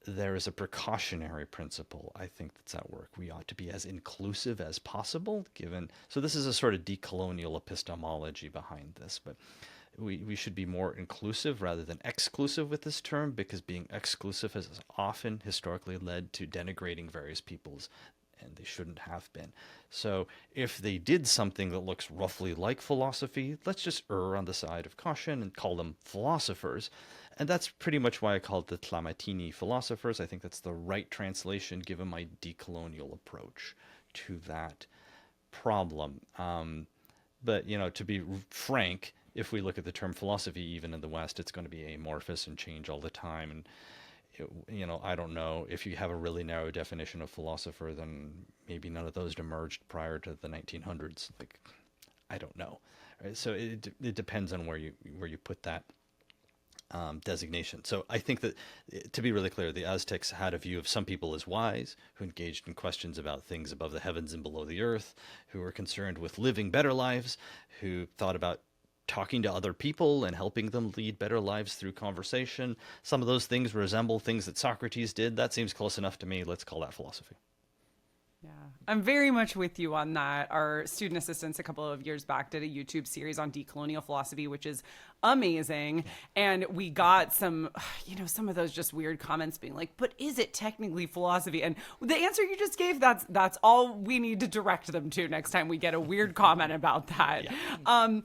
there is a precautionary principle, I think, that's at work. We ought to be as inclusive as possible, so this is a sort of decolonial epistemology behind this, but we should be more inclusive rather than exclusive with this term, because being exclusive has often historically led to denigrating various peoples, and they shouldn't have been. So if they did something that looks roughly like philosophy, let's just err on the side of caution and call them philosophers. And that's pretty much why I call it the Tlamatini philosophers. I think that's the right translation given my decolonial approach to that problem. But, to be frank, if we look at the term philosophy, even in the West, it's going to be amorphous and change all the time. And, I don't know, if you have a really narrow definition of philosopher, then maybe none of those emerged prior to the 1900s. I don't know. Right? So it depends on where you put that designation. So I think that, to be really clear, the Aztecs had a view of some people as wise, who engaged in questions about things above the heavens and below the earth, who were concerned with living better lives, who thought about talking to other people and helping them lead better lives through conversation. Some of those things resemble things that Socrates did. That seems close enough to me. Let's call that philosophy. Yeah, I'm very much with you on that. Our student assistants a couple of years back did a YouTube series on decolonial philosophy, which is amazing. And we got some of those just weird comments being like, but is it technically philosophy? And the answer you just gave, that's all we need to direct them to next time we get a weird comment about that. Yeah.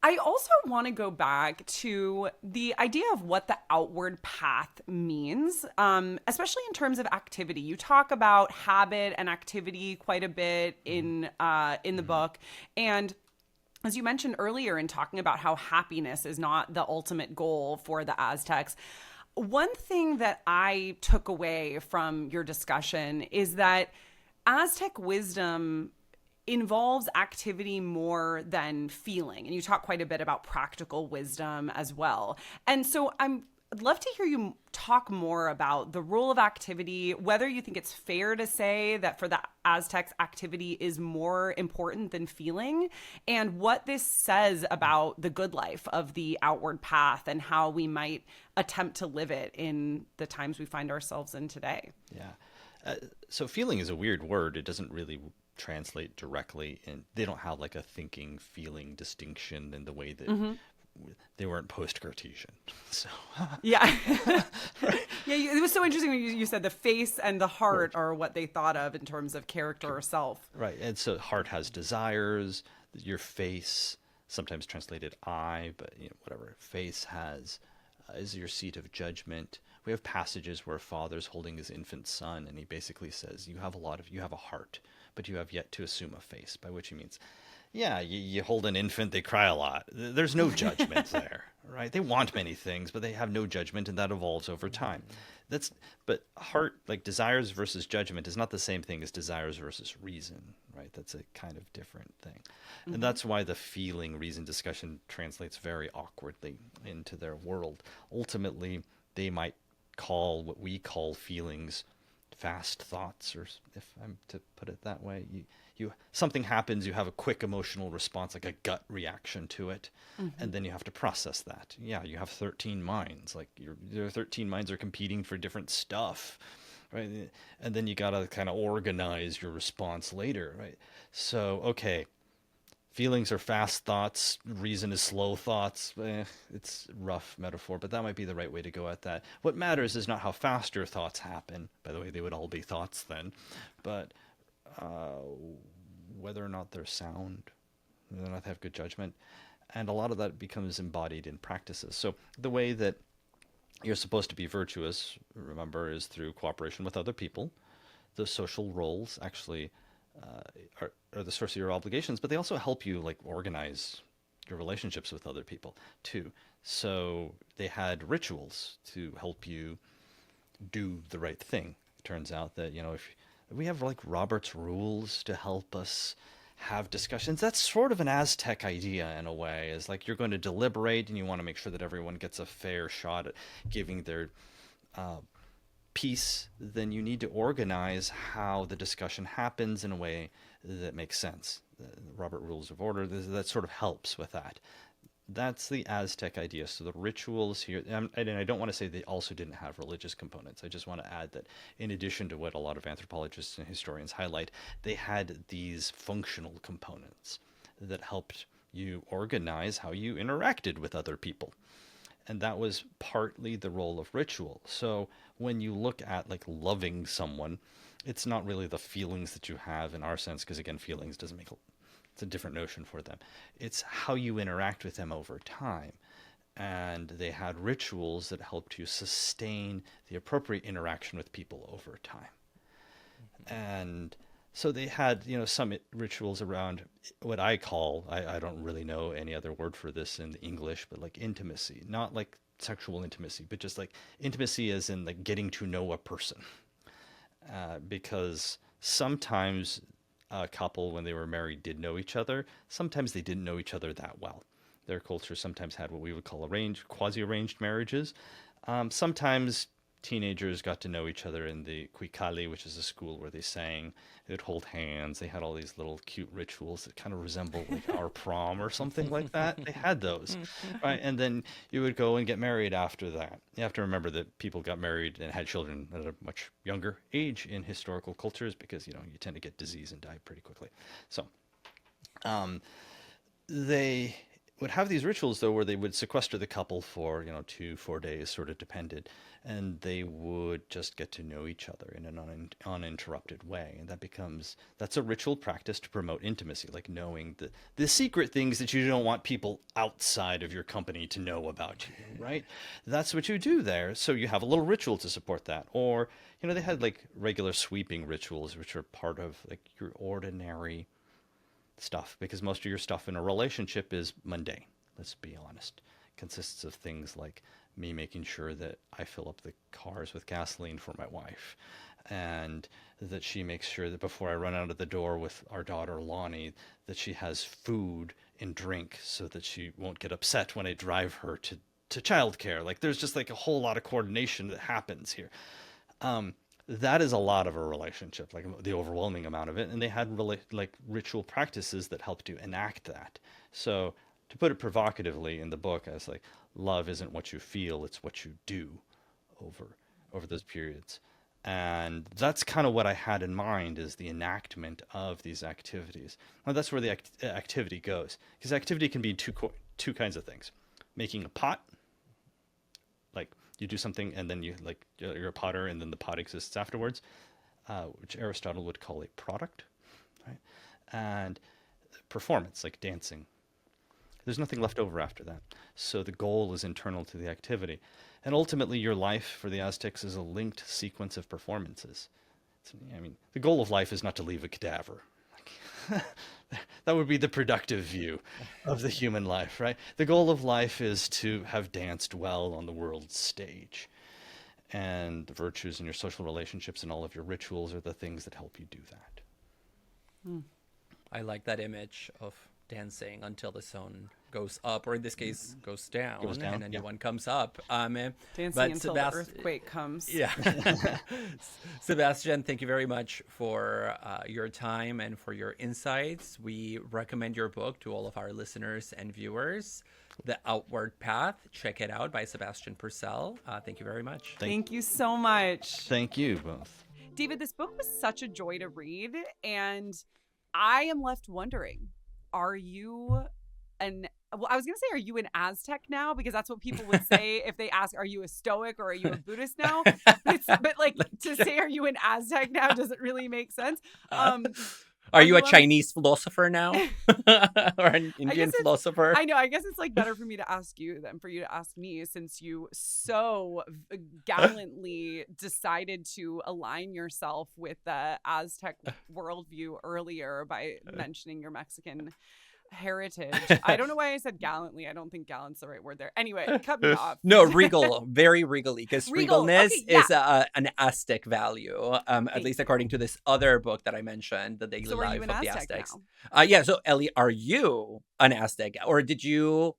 I also want to go back to the idea of what the outward path means, especially in terms of activity. You talk about habit and activity quite a bit in the book. And as you mentioned earlier in talking about how happiness is not the ultimate goal for the Aztecs, one thing that I took away from your discussion is that Aztec wisdom involves activity more than feeling. And you talk quite a bit about practical wisdom as well. And so I'd love to hear you talk more about the role of activity, whether you think it's fair to say that for the Aztecs, activity is more important than feeling, and what this says about the good life of the outward path and how we might attempt to live it in the times we find ourselves in today. Yeah. So feeling is a weird word. It doesn't really translate directly, and they don't have like a thinking feeling distinction in the way that they weren't post-Cartesian. So yeah. Yeah, it was so interesting when you said the face and the heart are what they thought of in terms of character or self. Right. And so heart has desires, your face, sometimes translated eye, but whatever, face has is your seat of judgment. We have passages where a father's holding his infant son, and he basically says, you have a heart, but you have yet to assume a face, by which he means, yeah, you hold an infant, they cry a lot. There's no judgment there, right? They want many things, but they have no judgment, and that evolves over time. But heart, like desires versus judgment, is not the same thing as desires versus reason, right? That's a kind of different thing. And that's why the feeling reason discussion translates very awkwardly into their world. Ultimately, they might call what we call feelings fast thoughts, or if I'm to put it that way. Something happens, you have a quick emotional response, like a gut reaction to it, and then you have to process that. Yeah, you have 13 minds, like your 13 minds are competing for different stuff, right? And then you gotta kind of organize your response later, right? So, okay, feelings are fast thoughts, reason is slow thoughts. It's a rough metaphor, but that might be the right way to go at that. What matters is not how fast your thoughts happen. By the way, they would all be thoughts then, but whether or not they're sound, whether or not they have good judgment. And a lot of that becomes embodied in practices. So the way that you're supposed to be virtuous, remember, is through cooperation with other people. The social roles actually are the source of your obligations, but they also help you like organize your relationships with other people too. So they had rituals to help you do the right thing. It turns out that, if we have like Robert's rules to help us have discussions. That's sort of an Aztec idea in a way, is like you're going to deliberate and you want to make sure that everyone gets a fair shot at giving their piece. Then you need to organize how the discussion happens in a way that makes sense. The Robert Rules of Order, that sort of helps with that. That's the Aztec idea. So the rituals here, and I don't want to say they also didn't have religious components. I just want to add that in addition to what a lot of anthropologists and historians highlight, they had these functional components that helped you organize how you interacted with other people. And that was partly the role of ritual. So when you look at like loving someone, it's not really the feelings that you have in our sense, because again, feelings doesn't make it's a different notion for them. It's how you interact with them over time. And they had rituals that helped you sustain the appropriate interaction with people over time. And so they had, some rituals around what I call, I don't really know any other word for this in English, but like intimacy, not like sexual intimacy, but just like intimacy as in like getting to know a person. Because sometimes a couple, when they were married, did know each other. Sometimes they didn't know each other that well. Their culture sometimes had what we would call quasi-arranged marriages. Sometimes teenagers got to know each other in the Cuicali, which is a school where they sang. They'd hold hands. They had all these little cute rituals that kind of resemble like our prom or something like that. They had those, right? And then you would go and get married after that. You have to remember that people got married and had children at a much younger age in historical cultures because, you tend to get disease and die pretty quickly. So they would have these rituals, though, where they would sequester the couple for, 2-4 days, sort of depended, and they would just get to know each other in an uninterrupted way. And that's a ritual practice to promote intimacy, like knowing the secret things that you don't want people outside of your company to know about you, right? That's what you do there. So you have a little ritual to support that. Or, they had like regular sweeping rituals, which are part of like your ordinary stuff, because most of your stuff in a relationship is mundane. Let's be honest. It consists of things like me making sure that I fill up the cars with gasoline for my wife, and that she makes sure that before I run out of the door with our daughter Lonnie, that she has food and drink so that she won't get upset when I drive her to childcare. Like there's just like a whole lot of coordination that happens here. That is a lot of a relationship, like the overwhelming amount of it. And they had really like ritual practices that help to enact that. So to put it provocatively in the book, I was like, love isn't what you feel, it's what you do over those periods. And that's kind of what I had in mind, is the enactment of these activities. Well, that's where the activity goes, because activity can be two kinds of things: making a pot, like you do something and then you like you're a potter and then the pot exists afterwards, which Aristotle would call a product, right? And performance, like dancing. There's nothing left over after that. So the goal is internal to the activity. And ultimately, your life for the Aztecs is a linked sequence of performances. I mean, the goal of life is not to leave a cadaver. That would be the productive view of the human life, right? The goal of life is to have danced well on the world's stage. And the virtues in your social relationships and all of your rituals are the things that help you do that. I like that image of dancing until the sun goes up, or in this case goes down, and a new one comes up. Dancing until the earthquake comes. Yeah. Sebastian, thank you very much for your time and for your insights. We recommend your book to all of our listeners and viewers, The Outward Path. Check it out, by Sebastian Purcell. Thank you very much. Thank you so much. Thank you both. David, this book was such a joy to read, and I am left wondering, are you I was going to say, are you an Aztec now? Because that's what people would say if they ask, are you a Stoic or are you a Buddhist now? But like to say, are you an Aztec now doesn't really make sense. Are you a Chinese philosopher now? Or an Indian philosopher? I know. I guess it's like better for me to ask you than for you to ask me, since you so gallantly decided to align yourself with the Aztec worldview earlier by mentioning your Mexican heritage. I don't know why I said gallantly. I don't think gallant's the right word there. Anyway, cut me off. No, regal, very regally, because regalness is an Aztec value, at least according to this other book that I mentioned, The Daily Life of the Aztecs. So Ellie, are you an Aztec, or did you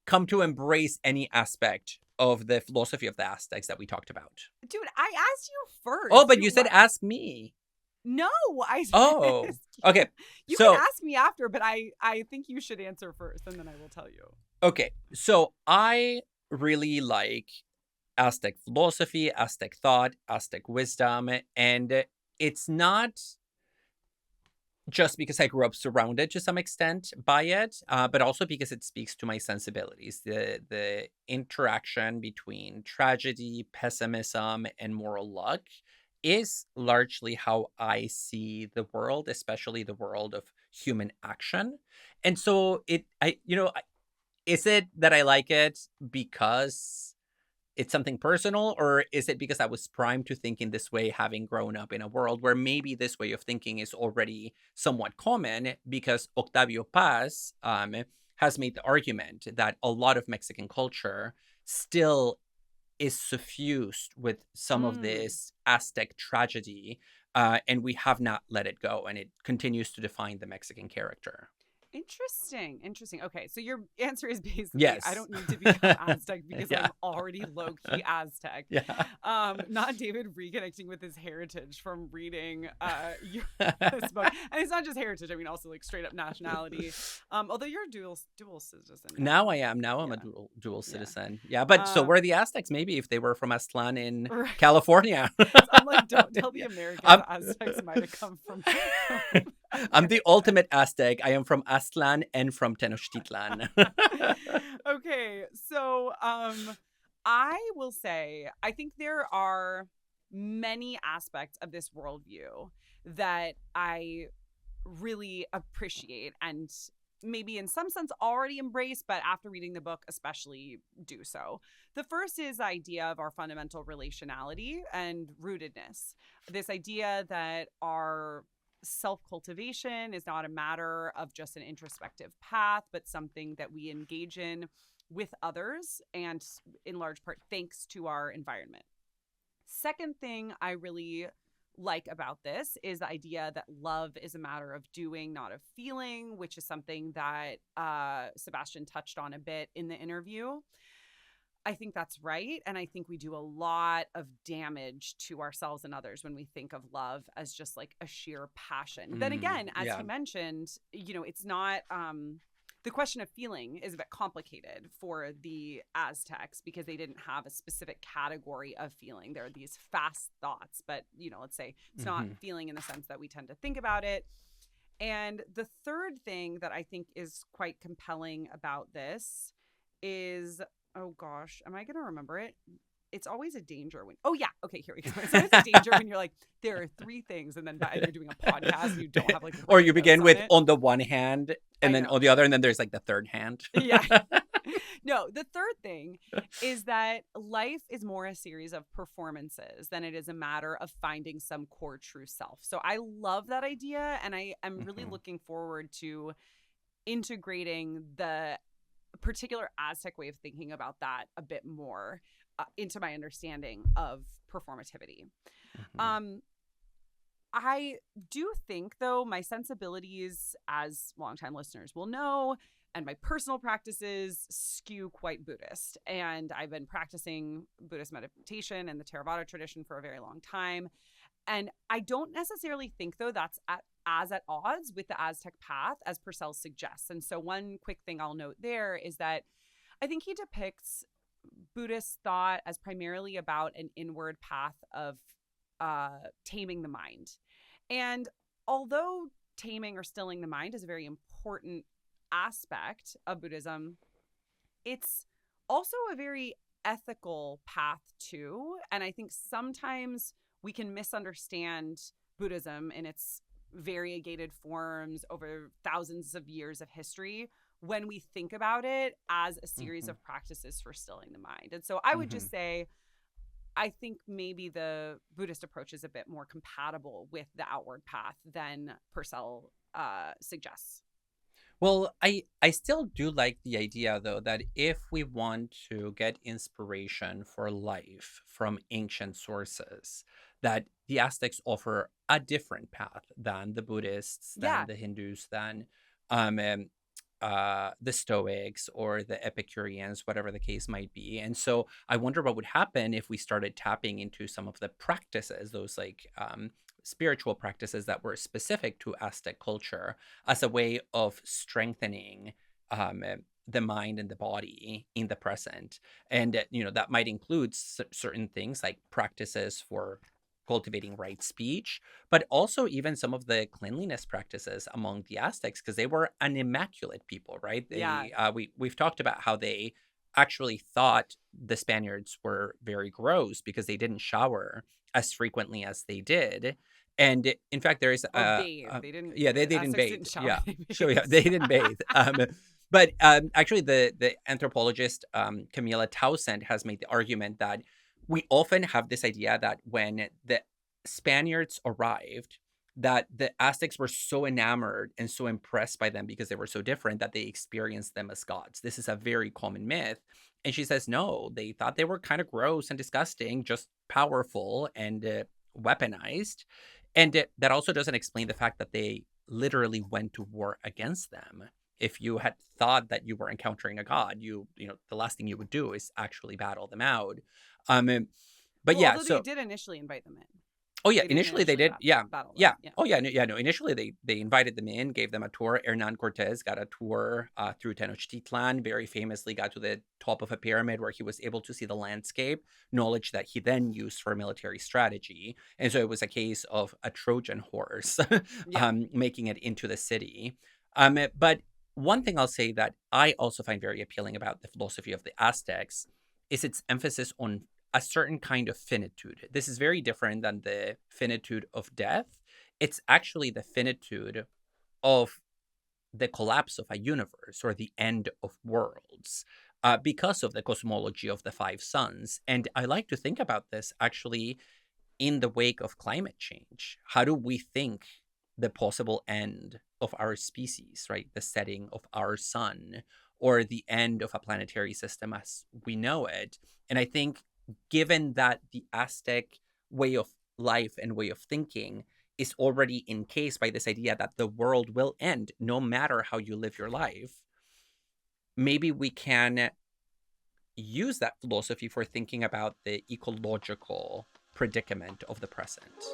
come to embrace any aspect of the philosophy of the Aztecs that we talked about? Dude, I asked you first. Oh, but you said ask me. No, I said. Oh, okay. You can ask me after, but I think you should answer first, and then I will tell you. Okay, so I really like Aztec philosophy, Aztec thought, Aztec wisdom, and it's not just because I grew up surrounded to some extent by it, but also because it speaks to my sensibilities. The interaction between tragedy, pessimism, and moral luck is largely how I see the world, especially the world of human action. And so is it that I like it because it's something personal, or is it because I was primed to think in this way, having grown up in a world where maybe this way of thinking is already somewhat common, because Octavio Paz has made the argument that a lot of Mexican culture still is suffused with some of this Aztec tragedy, and we have not let it go, and it continues to define the Mexican character. Interesting. Okay, so your answer is basically, yes. I don't need to become Aztec because I'm already low-key Aztec. Yeah. Not David reconnecting with his heritage from reading this book. And it's not just heritage, I mean also like straight up nationality. Although you're a dual citizen. Now I am. Now I'm a dual citizen. Yeah, but so were the Aztecs, maybe, if they were from Aztlan in California. So I'm like, don't tell the Americans Aztecs might have come from I'm the ultimate Aztec. I am from Aztlan and from Tenochtitlan. Okay, so I will say, I think there are many aspects of this worldview that I really appreciate and maybe in some sense already embrace, but after reading the book especially do so. The first is the idea of our fundamental relationality and rootedness. This idea that our self-cultivation is not a matter of just an introspective path, but something that we engage in with others, and in large part thanks to our environment. Second thing I really like about this is the idea that love is a matter of doing, not of feeling, which is something that Sebastian touched on a bit in the interview. I think that's right. And I think we do a lot of damage to ourselves and others when we think of love as just like a sheer passion. Then again, as Yeah. he mentioned, it's not the question of feeling is a bit complicated for the Aztecs because they didn't have a specific category of feeling. There are these fast thoughts, but let's say it's not feeling in the sense that we tend to think about it. And the third thing that I think is quite compelling about this is, oh gosh, am I going to remember it? It's always a danger when, oh yeah, okay, here we go. It's always a danger when you're like, there are three things, and then you're doing a podcast and you don't have like, or you begin with it. on the one hand and then on the other, and then there's like the third hand. Yeah. No, the third thing is that life is more a series of performances than it is a matter of finding some core true self. So I love that idea, and I am really looking forward to integrating the particular Aztec way of thinking about that a bit more into my understanding of performativity. I do think, though, my sensibilities, as longtime listeners will know, and my personal practices skew quite Buddhist. And I've been practicing Buddhist meditation and the Theravada tradition for a very long time. And I don't necessarily think, though, that's as at odds with the Aztec path as Purcell suggests. And so one quick thing I'll note there is that I think he depicts Buddhist thought as primarily about an inward path of taming the mind. And although taming or stilling the mind is a very important aspect of Buddhism, it's also a very ethical path too. And I think sometimes we can misunderstand Buddhism in its variegated forms over thousands of years of history when we think about it as a series of practices for stilling the mind. And so I would just say, I think maybe the Buddhist approach is a bit more compatible with the outward path than Purcell suggests. Well, I still do like the idea, though, that if we want to get inspiration for life from ancient sources, that the Aztecs offer a different path than the Buddhists, than the Hindus, than the Stoics or the Epicureans, whatever the case might be. And so I wonder what would happen if we started tapping into some of the practices, those like spiritual practices that were specific to Aztec culture, as a way of strengthening the mind and the body in the present. And, that might include certain things like practices for cultivating right speech, but also even some of the cleanliness practices among the Aztecs, because they were an immaculate people, right? We've talked about how they actually thought the Spaniards were very gross because they didn't shower as frequently as they did. And in fact, there is bathe. They didn't. Yeah, they didn't bathe. Didn't shower, yeah, so yeah, they didn't bathe. But actually, the anthropologist Camilla Townsend has made the argument that we often have this idea that when the Spaniards arrived, that the Aztecs were so enamored and so impressed by them because they were so different that they experienced them as gods. This is a very common myth. And she says, no, they thought they were kind of gross and disgusting, just powerful and weaponized. And that also doesn't explain the fact that they literally went to war against them. If you had thought that you were encountering a god, the last thing you would do is actually battle them out. But yeah, so they did initially invite them in. Oh yeah, initially they did. Yeah. Yeah. Oh yeah, no. Initially they invited them in, gave them a tour. Hernan Cortez got a tour through Tenochtitlan. Very famously, got to the top of a pyramid where he was able to see the landscape, knowledge that he then used for military strategy. And so it was a case of a Trojan horse making it into the city. But one thing I'll say that I also find very appealing about the philosophy of the Aztecs is its emphasis on a certain kind of finitude. This is very different than the finitude of death. It's actually the finitude of the collapse of a universe or the end of worlds because of the cosmology of the five suns. And I like to think about this actually in the wake of climate change. How do we think the possible end of our species, right? The setting of our sun, or the end of a planetary system as we know it. And I think given that the Aztec way of life and way of thinking is already encased by this idea that the world will end no matter how you live your life, maybe we can use that philosophy for thinking about the ecological predicament of the present.